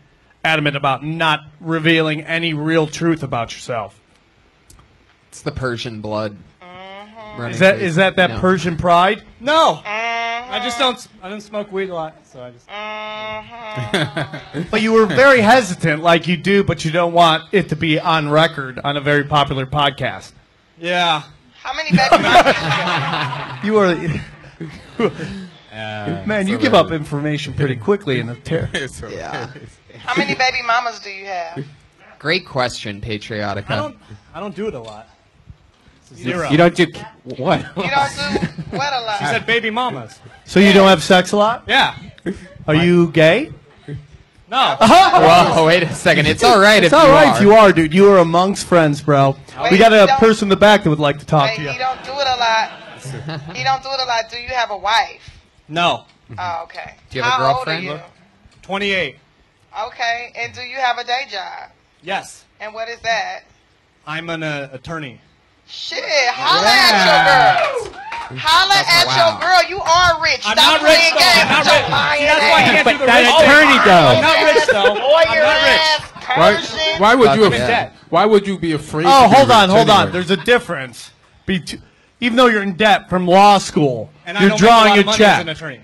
adamant about not revealing any real truth about yourself. It's the Persian blood. Is that No. Persian pride? No. I just don't. I don't smoke weed a lot, so I just. But you were very hesitant, like you do, but you don't want it to be on record on a very popular podcast. Yeah. How many baby mamas? You are. Man, you give up information pretty quickly in the Yeah. How many baby mamas do you have? Great question, Patriotica. I don't do it a lot. Zero. You don't do what? You don't do what a lot? She said baby mamas. So you don't have sex a lot? Yeah. Are you gay? No. Whoa, wait a second. It's all right It's if all you right are. if you are, dude. You are amongst friends, bro. Wait, We got you a don't- person in the back that would like to talk Wait, to you. he don't do it a lot. He don't do it a lot. Do you have a wife? No. Oh, okay. Do you have a How girlfriend? Old are 28. you? Okay. And do you have a day job? Yes. And what is that? I'm an attorney. Shit, holla at your girl. Holla at your girl. You are rich. I'm Stop not rich, playing though. games I'm not with your rich. lying See, that's why I ass. can't do the that rich attorney, thing. though. I'm not rich, though. Lawyer I'm not rich. ass, Why? Persian. Why would you? Fuck yeah. Why would you be afraid? Oh, to be hold on, rich hold on. anyway? There's a difference. Even though you're in debt from law school, And I you're don't drawing make a lot of money as an check. attorney.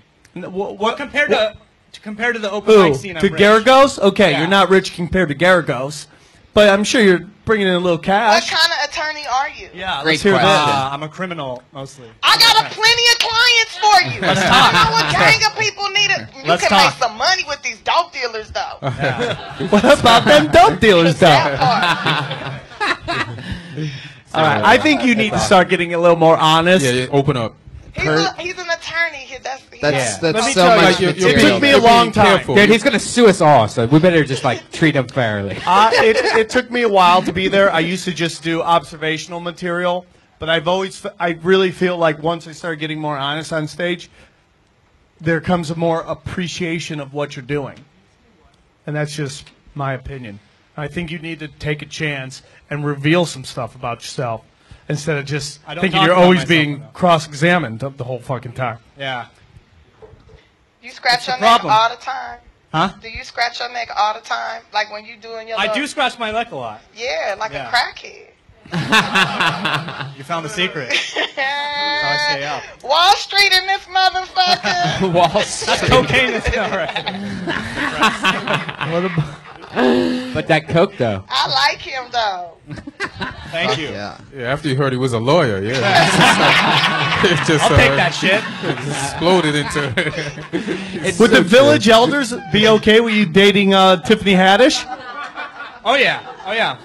What, Well, compared to the open Who? mic scene, I'm To rich. Garagos? Okay, Yeah. you're not rich compared to Garagos, but I'm sure you're bringing in a little What cash. kind of attorney are you? Yeah, Great let's hear question. that. I'm a criminal, mostly. I got plenty of clients for you. Let's I talk. know what gang of people need it. You Let's can talk. make some money with these dope dealers, though. What about them dope dealers, though? That part. All right, I think you need to start getting a little more honest. Yeah, open up. He's an attorney. That's That's Let me so tell you, much you're material. it took me a You're long being time. careful. Dude, he's gonna sue us all, so we better just like treat him fairly. It took me a while to be there. I used to just do observational material, but I really feel like once I started getting more honest on stage, there comes a more appreciation of what you're doing. And that's just my opinion. I think you need to take a chance and reveal some stuff about yourself instead of just I don't thinking talk you're about always myself being enough. cross-examined the whole fucking time. Yeah. You scratch your the neck problem. all the time? Huh? Do you scratch your neck all the time? Like when you doing your I little- do scratch my neck a lot. Yeah, like Yeah. a crackhead. You found the secret. That's how I stay up. Wall Street in this motherfucker. Wall That's Street. cocaine is all right. What about, But that coke though. I like him though. Thank you. Yeah. Yeah, after you heard he was a lawyer, yeah. It just, I'll take that shit. exploded into. would the village elders be okay with you dating Tiffany Haddish? Oh yeah. Oh yeah.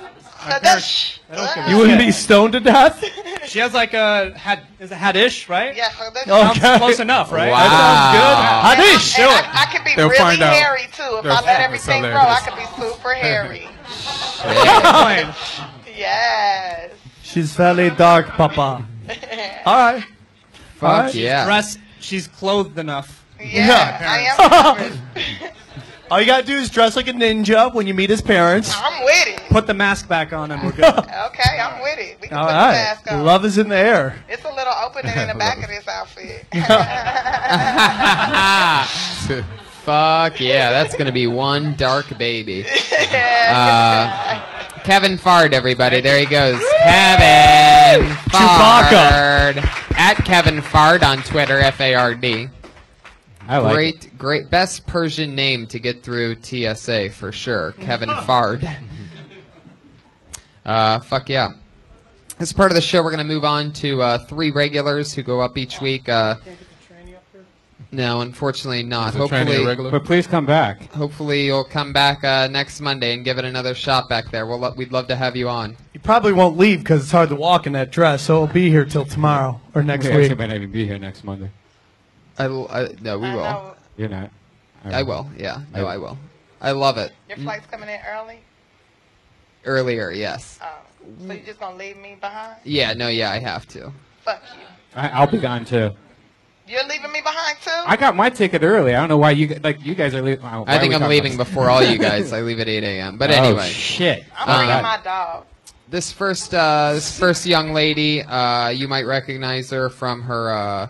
My parents, they don't give a You wouldn't shit. be stoned to death? She has like a is it Haddish, right? Yeah, so that's Okay. Sounds close enough, right? Wow. That sounds good. And I could be They'll really find out. hairy too. If They'll I find let out. everything It's grow, I hilarious. could be super hairy. Explain. Yes. She's fairly dark, Papa. All right. Fuck yeah. Dressed. She's clothed enough. Yeah, I am covered. All you gotta do is dress like a ninja when you meet his parents. I'm with it. Put the mask back on and we're good. Okay, I'm with it. We can All put the right. mask on. Love is in the air. It's a little opening in the back of this outfit. Fuck yeah, that's gonna be one dark baby. Kevin Fard, everybody. There he goes. Kevin Fard. At Kevin Fard on Twitter, F-A-R-D. I like it. Great. Best Persian name to get through TSA for sure. Kevin Fard. Fuck yeah. As part of the show, we're going to move on to 3 regulars who go up each week. No, unfortunately not. Hopefully, but please come back. Hopefully, you'll come back next Monday and give it another shot back there. We'd love to have you on. You probably won't leave because it's hard to walk in that dress, so it'll be here till tomorrow or next We week. actually might not even be here next Monday. No, we will. You're not. I will. Yeah. No, I will. I love it. Your flight's coming in early? Earlier, yes. Oh. So you just gonna leave me behind? Yeah. No. Yeah. I have to. Fuck you. I'll be gone too. You're leaving me behind too? I got my ticket early. I don't know why you guys are leaving. I think I'm leaving before all you guys. I leave at 8 a.m. But anyway. Oh shit! I'm bringing my dog. This first young lady, you might recognize her from her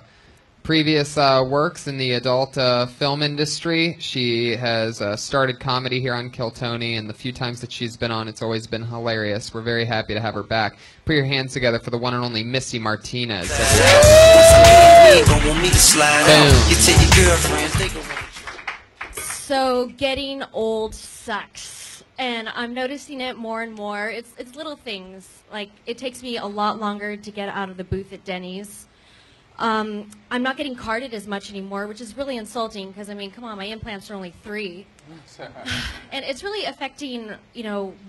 previous works in the adult film industry. She has started comedy here on Kiltony, and the few times that she's been on, it's always been hilarious. We're very happy to have her back. Put your hands together for the one and only Missy Martinez. So getting old sucks, and I'm noticing it more and more. It's little things. Like, it takes me a lot longer to get out of the booth at Denny's. I'm not getting carded as much anymore, which is really insulting because, I mean, come on, my implants are only 3. And it's really affecting,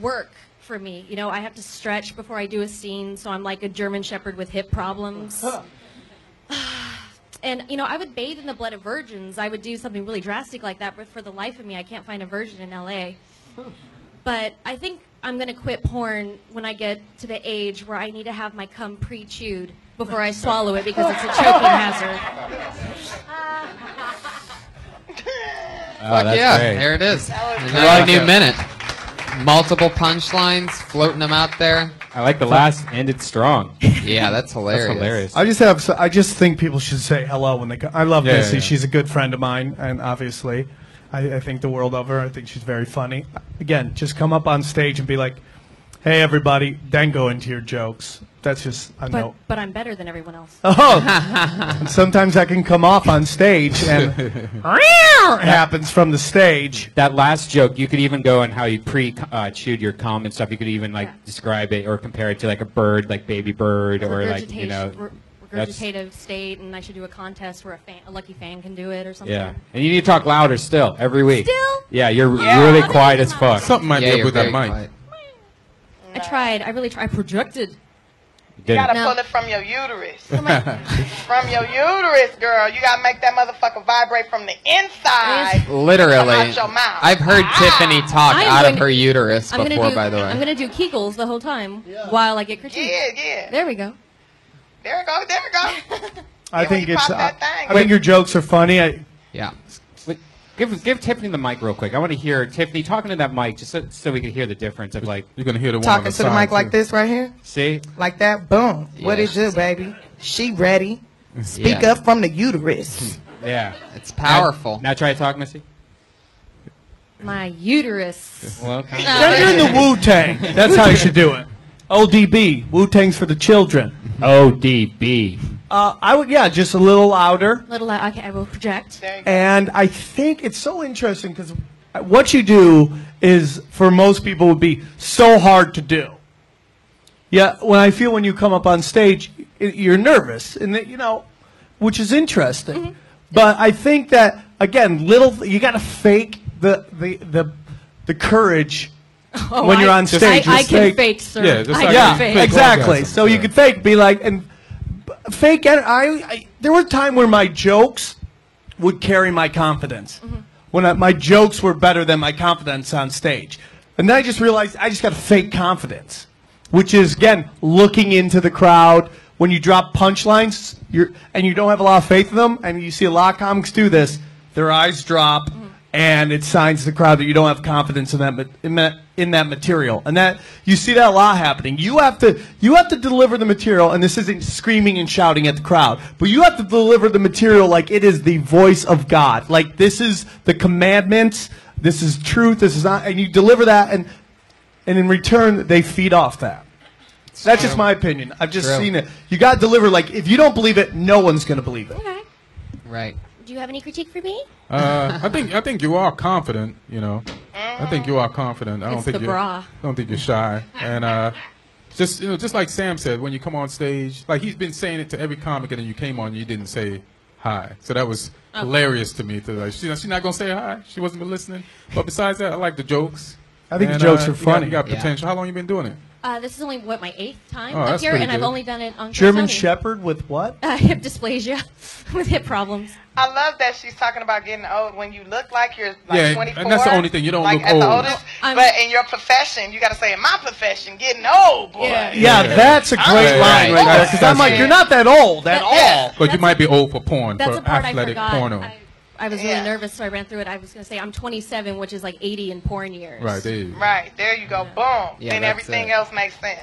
work for me. I have to stretch before I do a scene, so I'm like a German Shepherd with hip problems. And, I would bathe in the blood of virgins. I would do something really drastic like that, but for the life of me, I can't find a virgin in L.A. But I think I'm going to quit porn when I get to the age where I need to have my cum pre-chewed before I swallow it because it's a choking hazard. Fuck yeah, great. there it is. Another new minute. Multiple punchlines, floating them out there. I like the last ended strong. Yeah, that's hilarious. I just think people should say hello when they come. I love Missy. yeah. She's a good friend of mine, and obviously, I think the world of her. I think she's very funny. Again, just come up on stage and be like, "Hey, everybody," then go into your jokes. That's just I know. But I'm better than everyone else. Oh, and sometimes I can come off on stage and happens from the stage. That last joke, you could even go on how you chewed your cum and stuff. You could even describe it or compare it to like a bird, like baby bird, or like regurgitative state, and I should do a contest where a lucky fan can do it or something. Yeah, and you need to talk louder still every week. Still? Yeah, you're really quiet as fuck. Something might be up with that mic. I tried. I really tried. I projected. You gotta pull it from your uterus. From your uterus, girl. You gotta make that motherfucker vibrate from the inside. Literally. Come out your mouth. I've heard Tiffany talk out of her uterus before, by the way. I'm gonna do Kegels the whole time while I get critiqued. Yeah. There we go. There we go. I think it's. I think your jokes are funny. Yeah. Give Tiffany the mic real quick. I want to hear Tiffany talking to that mic just so we can hear the difference of like. You're gonna hear the one Talking to the mic like this right here. See? Like that. Boom. What it do, baby? She ready. Speak up from the uterus. Yeah. It's powerful. Now try to talk, Missy. My uterus. Well, okay. You're in the Wu-Tang. That's how you should do it. ODB. Wu-Tang's for the children. ODB. I would, just a little louder. Okay, I will project. And I think it's so interesting because what you do is, for most people, would be so hard to do. Yeah, when you come up on stage, you're nervous, and which is interesting. Mm-hmm. But I think that again, you got to fake the courage. When you're on stage, I can fake, sir. Yeah, just I can fake. Exactly. So you could fake, be like, and fake. There were times where my jokes would carry my confidence. Mm-hmm. When my jokes were better than my confidence on stage, and then I just realized I just got to fake confidence, which is again looking into the crowd. When you drop punchlines, and you don't have a lot of faith in them, and you see a lot of comics do this, their eyes drop, and it signs to the crowd that you don't have confidence in them. But in that material, and that you see that a lot happening. You have to deliver the material, and this isn't screaming and shouting at the crowd, but you have to deliver the material like it is the voice of God. Like this is the commandments, this is truth, this is not, and you deliver that, and in return they feed off that. That's just my opinion. I've just seen it. You got to deliver like if you don't believe it, no one's going to believe it. Okay. Right. Do you have any critique for me? I think you are confident. You know, I think you are confident. I don't It's think the you're. bra. Don't think you're shy. And just like Sam said, when you come on stage, like he's been saying it to every comic, and then you came on, you didn't say hi. So that was hilarious to me. She's not gonna say hi. She wasn't listening. But besides that, I like the jokes. I think the jokes are funny. You got potential. How long you been doing it? This is only my 8th time Oh, up that's here, pretty and I've good. only done it on German Kiltony. Shepherd with what? Hip dysplasia, with hip problems. I love that she's talking about getting old when you look like you're like Yeah, 24. and that's the only thing. You don't like look at old. the oldest, but in your profession, you got to say, in my profession, getting old, boy. Yeah, that's a great line right there. Because I'm like, you're not that old at all. But you might be old for porn, That's for the part I athletic forgot. porno. I was really nervous, so I ran through it. I was going to say I'm 27, which is like 80 in porn years. Right there. You go. Right, there you go. Boom. Yeah, then that's everything it. else makes sense.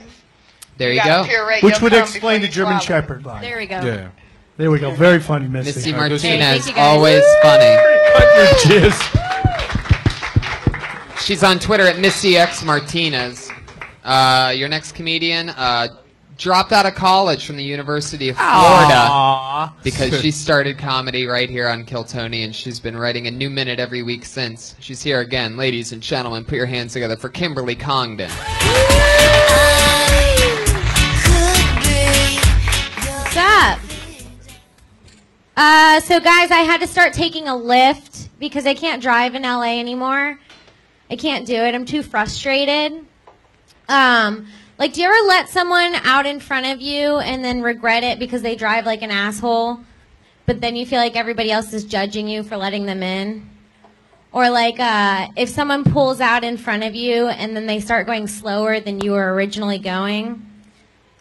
There you gotta go. puree Which your would cum explain the before you German swallow. Shepherd line. There we go. Yeah. There we go. Very funny, Missy. Missy All right, good Martinez, Thank you, guys. always funny. Cut your jizz. She's on Twitter at Missy X Martinez. Your next comedian dropped out of college from the University of Florida because she started comedy right here on Kiltony, and she's been writing a new minute every week since. She's here again. Ladies and gentlemen, put your hands together for Kimberly Congdon. What's up? So guys, I had to start taking a Lyft because I can't drive in LA anymore. I can't do it. I'm too frustrated. Like, do you ever let someone out in front of you and then regret it because they drive like an asshole, but then you feel like everybody else is judging you for letting them in? Or like, if someone pulls out in front of you and then they start going slower than you were originally going,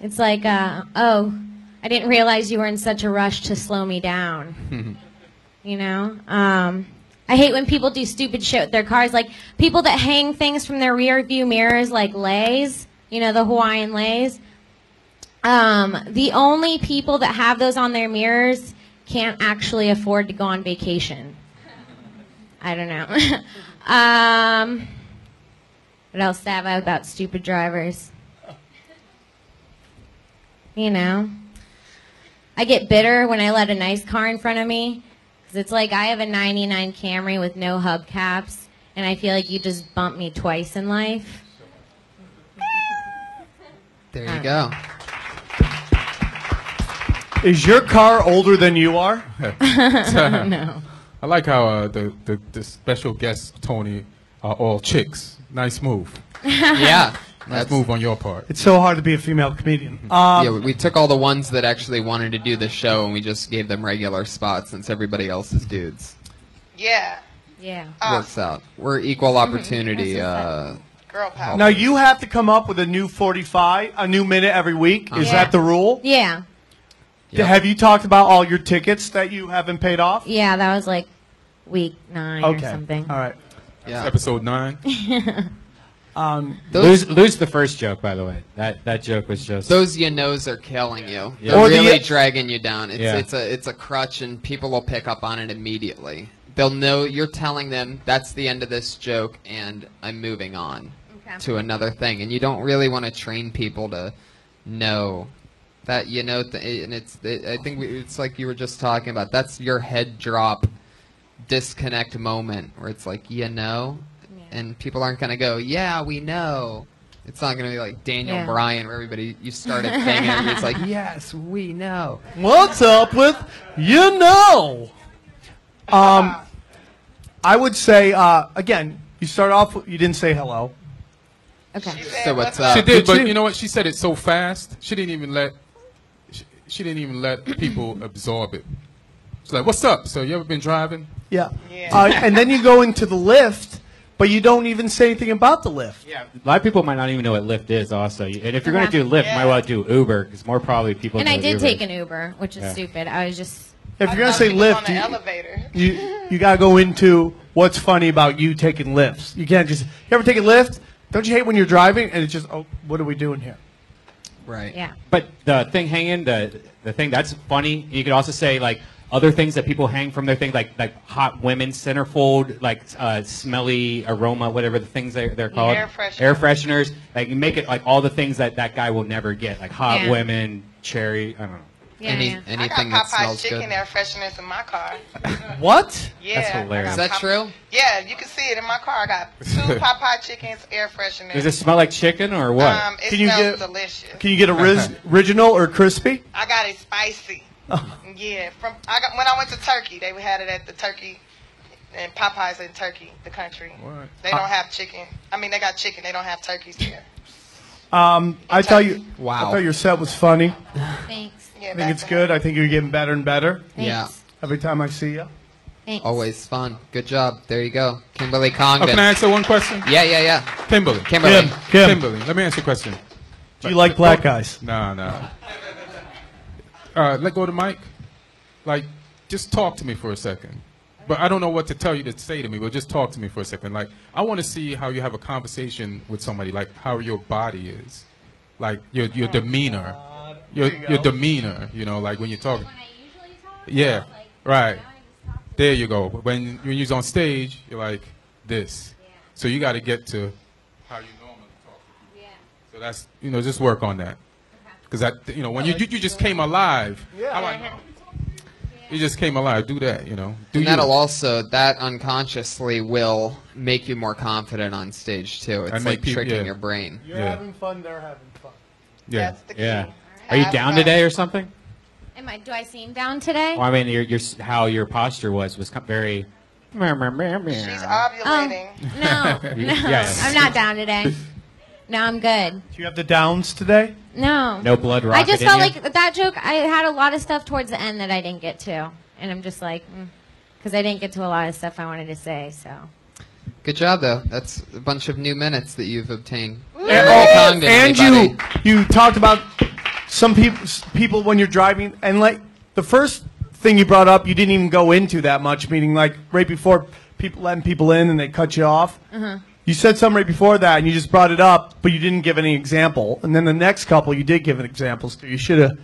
it's like, oh, I didn't realize you were in such a rush to slow me down. You know? I hate when people do stupid shit with their cars, like people that hang things from their rear view mirrors like leis, you know, the Hawaiian leis. The only people that have those on their mirrors can't actually afford to go on vacation. I don't know. What else have I about stupid drivers? You know, I get bitter when I let a nice car in front of me. Because it's like I have a 99 Camry with no hubcaps, and I feel like you just bumped me twice in life. There you go. Is your car older than you are? No. I like how the special guests, Tony, are all chicks. Nice move. Yeah. Nice move on your part. It's so hard to be a female comedian. Yeah, we took all the ones that actually wanted to do the show, and we just gave them regular spots since everybody else is dudes. Yeah. Yeah. Works out. We're equal opportunity. Girl power. Now you have to come up with a new 45, a new minute every week. Is that the rule? Yeah. Have you talked about all your tickets that you haven't paid off? Yeah, that was like week 9 or something. All right. Yeah. Episode 9. Lose the first joke, by the way. That joke was just. Those you knows are killing you. Yeah. They're Or really the- dragging you down. It's Yeah. it's a crutch, and people will pick up on it immediately. They'll know you're telling them that's the end of this joke, and I'm moving on to another thing. And you don't really want to train people to know that you know. And I think it's like you were just talking about. That's your head drop, disconnect moment where it's like you know. And people aren't going to go, yeah, we know. It's not going to be like Daniel Bryan where everybody, you start a thing and it's like, yes, we know. What's up with you know? I would say, again, you start off, you didn't say hello. Okay. So what's up? She did, but you know what? She said it so fast. She didn't even let people absorb it. She's like, "What's up?" So you ever been driving? Yeah. And then you go into the lift, but you don't even say anything about the lift. Yeah. A lot of people might not even know what Lyft is. Also, and if you're going to do Lyft, you might want to do Uber because more probably people. And know I did Uber. take an Uber, which is stupid. I was just. If you're gonna say lift, you gotta go into what's funny about you taking lifts. You can't just. You ever take a lift? Don't you hate when you're driving and it's just, oh, what are we doing here? Right. Yeah. But the thing hanging, the thing that's funny. You could also say like other things that people hang from their thing, like hot women centerfold, like smelly aroma, whatever the things they're called. Air fresheners. Like you make it like all the things that guy will never get, like hot Yeah. women, cherry. I don't know. Anything I that got Popeye's smells chicken good. air fresheners in my car. What? Yeah. That's hilarious. Is that true? Yeah, you can see it in my car. I got 2 Popeye chickens air fresheners. Does it smell like chicken or what? It Can you smells get- delicious. Can you get original or crispy? I got it spicy. Yeah, when I went to Turkey, they had it at the Turkey and Popeyes in Turkey, the country. What? They don't have chicken. I mean, they got chicken. They don't have turkeys here. I thought you. Wow. I thought your set was funny. Thanks. Yeah, I think it's good. I think you're getting better and better. Yeah. Every time I see you. Thanks. Always fun. Good job. There you go. Kimberly Congdon. Can I answer one question? Yeah. Kimberly. Kimberly. Kimberly. Let me answer a question. Do you like black guys? No. Let go to Mike. Like, just talk to me for a second. But I don't know what to tell you to say to me, but just talk to me for a second. Like, I want to see how you have a conversation with somebody, like how your body is. Like, your demeanor. Your demeanor, you know, like when you're talking. Yeah, right. There you go. When you're on stage, you're like this. So you got to get to how you normally talk to people. So that's, just work on that. Because when you just came alive. You just came alive. Do that, Do And you. that'll also, that unconsciously will make you more confident on stage too. It's And like make people- tricking yeah. your brain. You're having fun. They're having fun. Yeah. That's the key. Yeah. Are you down today or something? Do I seem down today? Well, I mean, your how your posture was very. She's ovulating. No, Yeah. I'm not down today. No, I'm good. Do you have the downs today? No. No blood I rocket just in felt you? like that joke, I had a lot of stuff towards the end that I didn't get to. And I'm just like, because I didn't get to a lot of stuff I wanted to say, so. Good job, though. That's a bunch of new minutes that you've obtained. And you talked about some people when you're driving, and like the first thing you brought up, you didn't even go into that much, meaning like right before letting people in and they cut you off. Uh-huh. You said something right before that, and you just brought it up, but you didn't give any example. And then the next couple, you did give examples to. You should have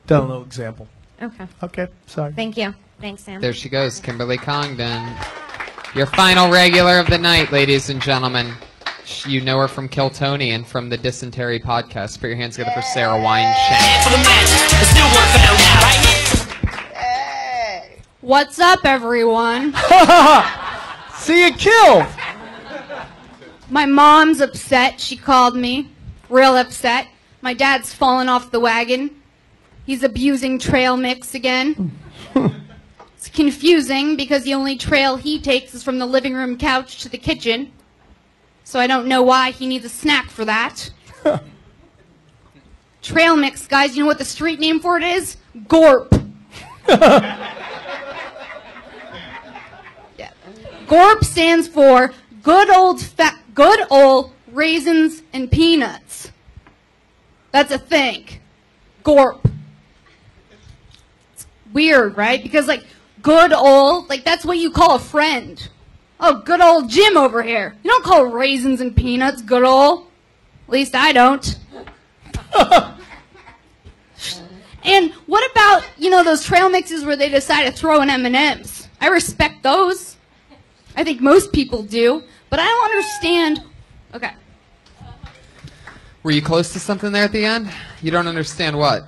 done a little example. Okay. Okay, sorry. Thank you. Thanks, Sam. There she goes, Kimberly Congdon. Your final regular of the night, ladies and gentlemen. You know her from Kill Tony and from the Dysentery podcast. Put your hands together for Sarah Wineshank. What's up, everyone? See you kill. My mom's upset. She called me. Real upset. My dad's fallen off the wagon. He's abusing trail mix again. It's confusing because the only trail he takes is from the living room couch to the kitchen. So I don't know why he needs a snack for that. Trail mix, guys, you know what the street name for it is? Gorp. Yeah. Gorp stands for good old raisins and peanuts. That's a thing. Gorp. It's weird, right? Because like good old, like that's what you call a friend. Oh, good old Jim over here. You don't call raisins and peanuts good old. At least I don't. And what about, those trail mixes where they decide to throw in M&Ms? I respect those. I think most people do. But I don't understand. Okay. Were you close to something there at the end? You don't understand what?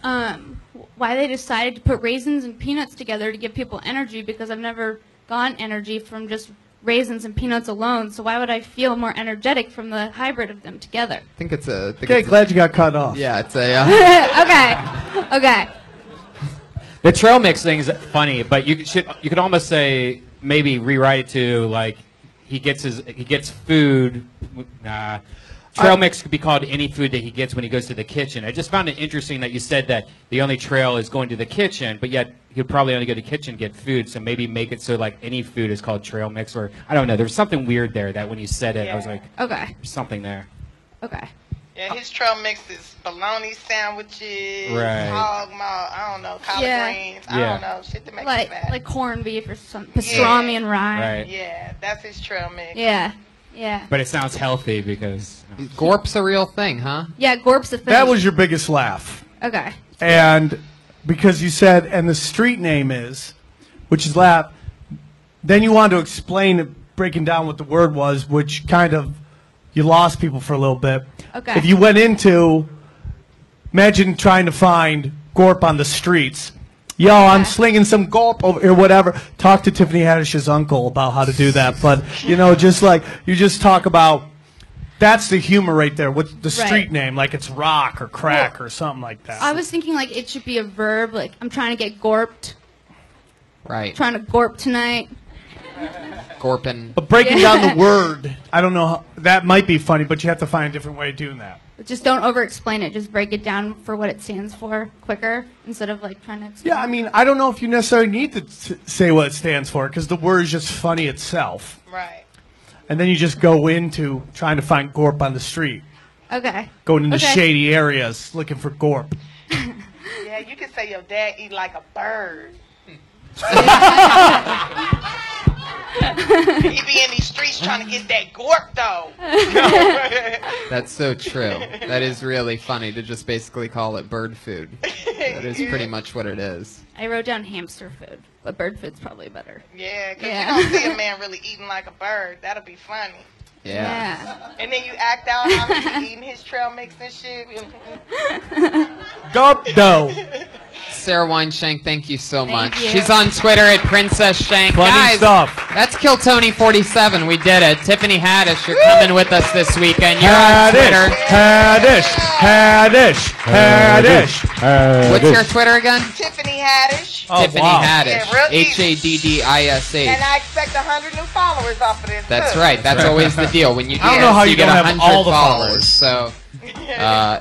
Why they decided to put raisins and peanuts together to give people energy, because I've never gotten energy from just raisins and peanuts alone. So why would I feel more energetic from the hybrid of them together? I think it's a... Okay, glad you got cut off. Yeah, it's a... Okay. The trail mix thing is funny, but you could almost say maybe rewrite it to like he gets food. Trail mix could be called any food that he gets when he goes to the kitchen. I just found it interesting that you said that the only trail is going to the kitchen, but yet he'd probably only go to the kitchen and get food. So maybe make it so like any food is called trail mix, or I don't know. There was something weird there that when you said it, I was like, okay, there's something there. Okay. Yeah, his trail mix is bologna sandwiches, Right. hog maw, I don't know, collard greens, I don't know, shit to make like it bad. corned beef or some pastrami and rye. Right. Yeah, that's his trail mix. Yeah. Yeah. But it sounds healthy because Gorp's a real thing, huh? Yeah, Gorp's a thing. That was your biggest laugh. Okay. And because you said, and the street name is, which is laugh, then you wanted to explain it, breaking down what the word was, which kind of, you lost people for a little bit. Okay. If you went into, imagine trying to find Gorp on the streets. Yo, I'm slinging some Gorp over here, whatever. Talk to Tiffany Haddish's uncle about how to do that. But, you know, just like, you just talk about, that's the humor right there with the street Right. name, like it's rock or crack or something like that. I was thinking like it should be a verb, like I'm trying to get gorped. Right. Trying to gorp tonight. Gorpin. But breaking down the word, I don't know, that might be funny, but you have to find a different way of doing that. But just don't over-explain it. Just break it down for what it stands for quicker instead of like trying to explain. Yeah, I mean, I don't know if you necessarily need to say what it stands for because the word is just funny itself. Right. And then you just go into trying to find Gorp on the street. Okay. Going into Okay. shady areas looking for Gorp. Yeah, you can say your dad eat like a bird. He be in these streets trying to get that gorp though. That's so true. That is really funny to just basically call it bird food. That is pretty much what it is. I wrote down hamster food, but bird food's probably better. Yeah, because Yeah. you don't see a man really eating like a bird. That'll be funny. Yeah. And then you act out how he's eating his trail mix and shit. Gorp dough. Sarah Weinshank, thank you so much. you. She's on Twitter at Princess Shank. Funny Guys, stuff. that's Kill Tony 47. We did it. Tiffany Haddish, you're coming with us this weekend. You're on Twitter. Haddish. What's your Twitter again? Tiffany Haddish. Oh, Tiffany wow. Haddish. Yeah, real easy. Haddish. And I expect 100 new followers off of this. That's too. right. That's always the deal. When you do I don't know this, how you you get don't have 100 all the followers. So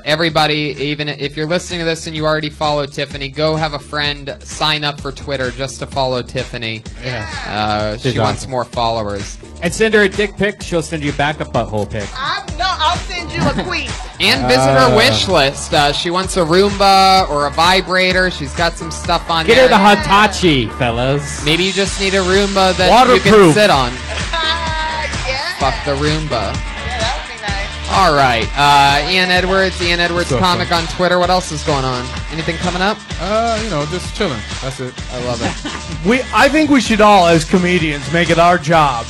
everybody, even if you're listening to this and you already follow Tiffany, go have a friend sign up for Twitter just to follow Tiffany. Yeah. She She's wants awesome. more followers. And send her a dick pic. She'll send you back a butthole pic. I'll send you a tweet. And visit her wish list. She wants a Roomba or a vibrator. She's got some stuff on Get there. her the Hitachi, fellas. Maybe you just need a Roomba that you can Waterproof. sit on. Fuck the Roomba. All right, Ian Edwards What's up, Comic on Twitter. What else is going on? Anything coming up? You know, just chilling. That's it. I love it. I think we should all, as comedians, make it our job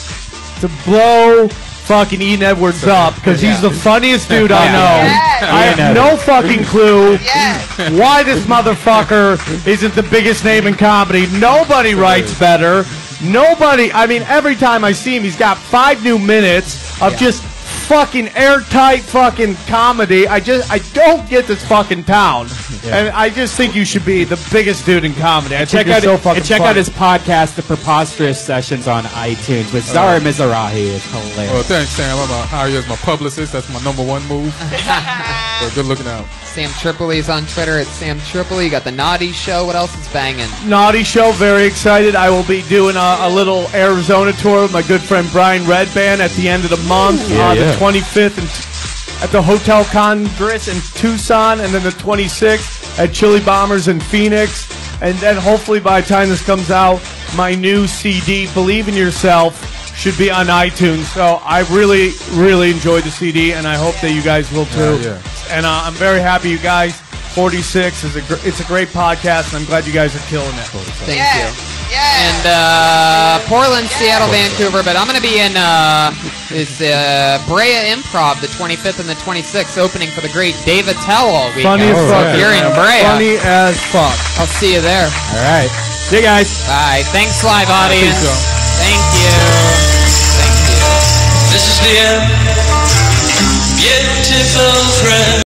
to blow fucking Ian Edwards up because he's the funniest dude I know. I have no fucking clue why this motherfucker isn't the biggest name in comedy. Nobody writes better. Nobody. I mean, every time I see him, he's got 5 new minutes of just fucking airtight fucking comedy. I don't get this fucking town, and I just think you should be the biggest dude in comedy. I think you're so fucking check funny. out his podcast, The Preposterous Sessions, on iTunes with Zara Mizrahi. It's hilarious. Well, thanks, Sam. I'm gonna hire you as my publicist. That's my #1 move. So good looking out. Sam Tripoli's on Twitter at Sam Tripoli. You got the Naughty Show. What else is banging? Naughty Show, very excited. I will be doing a little Arizona tour with my good friend Brian Redband at the end of the month, the 25th at the Hotel Congress in Tucson, and then the 26th at Chili Bombers in Phoenix. And then hopefully by the time this comes out, my new CD, Believe in Yourself, should be on iTunes. So I really, really enjoyed the CD, and I hope that you guys will too. Yeah. And I'm very happy you guys. 46 is it's a great podcast, and I'm glad you guys are killing it. Thank you. And Portland, Seattle, Vancouver, but I'm going to be in Brea Improv the 25th and the 26th, opening for the great Dave Attell all weekend. Funny as fuck. If you're in Brea. Funny as fuck. I'll see you there. All right. See you guys. Bye. Thanks, live audience. Thank you. This is the end. Beautiful friend.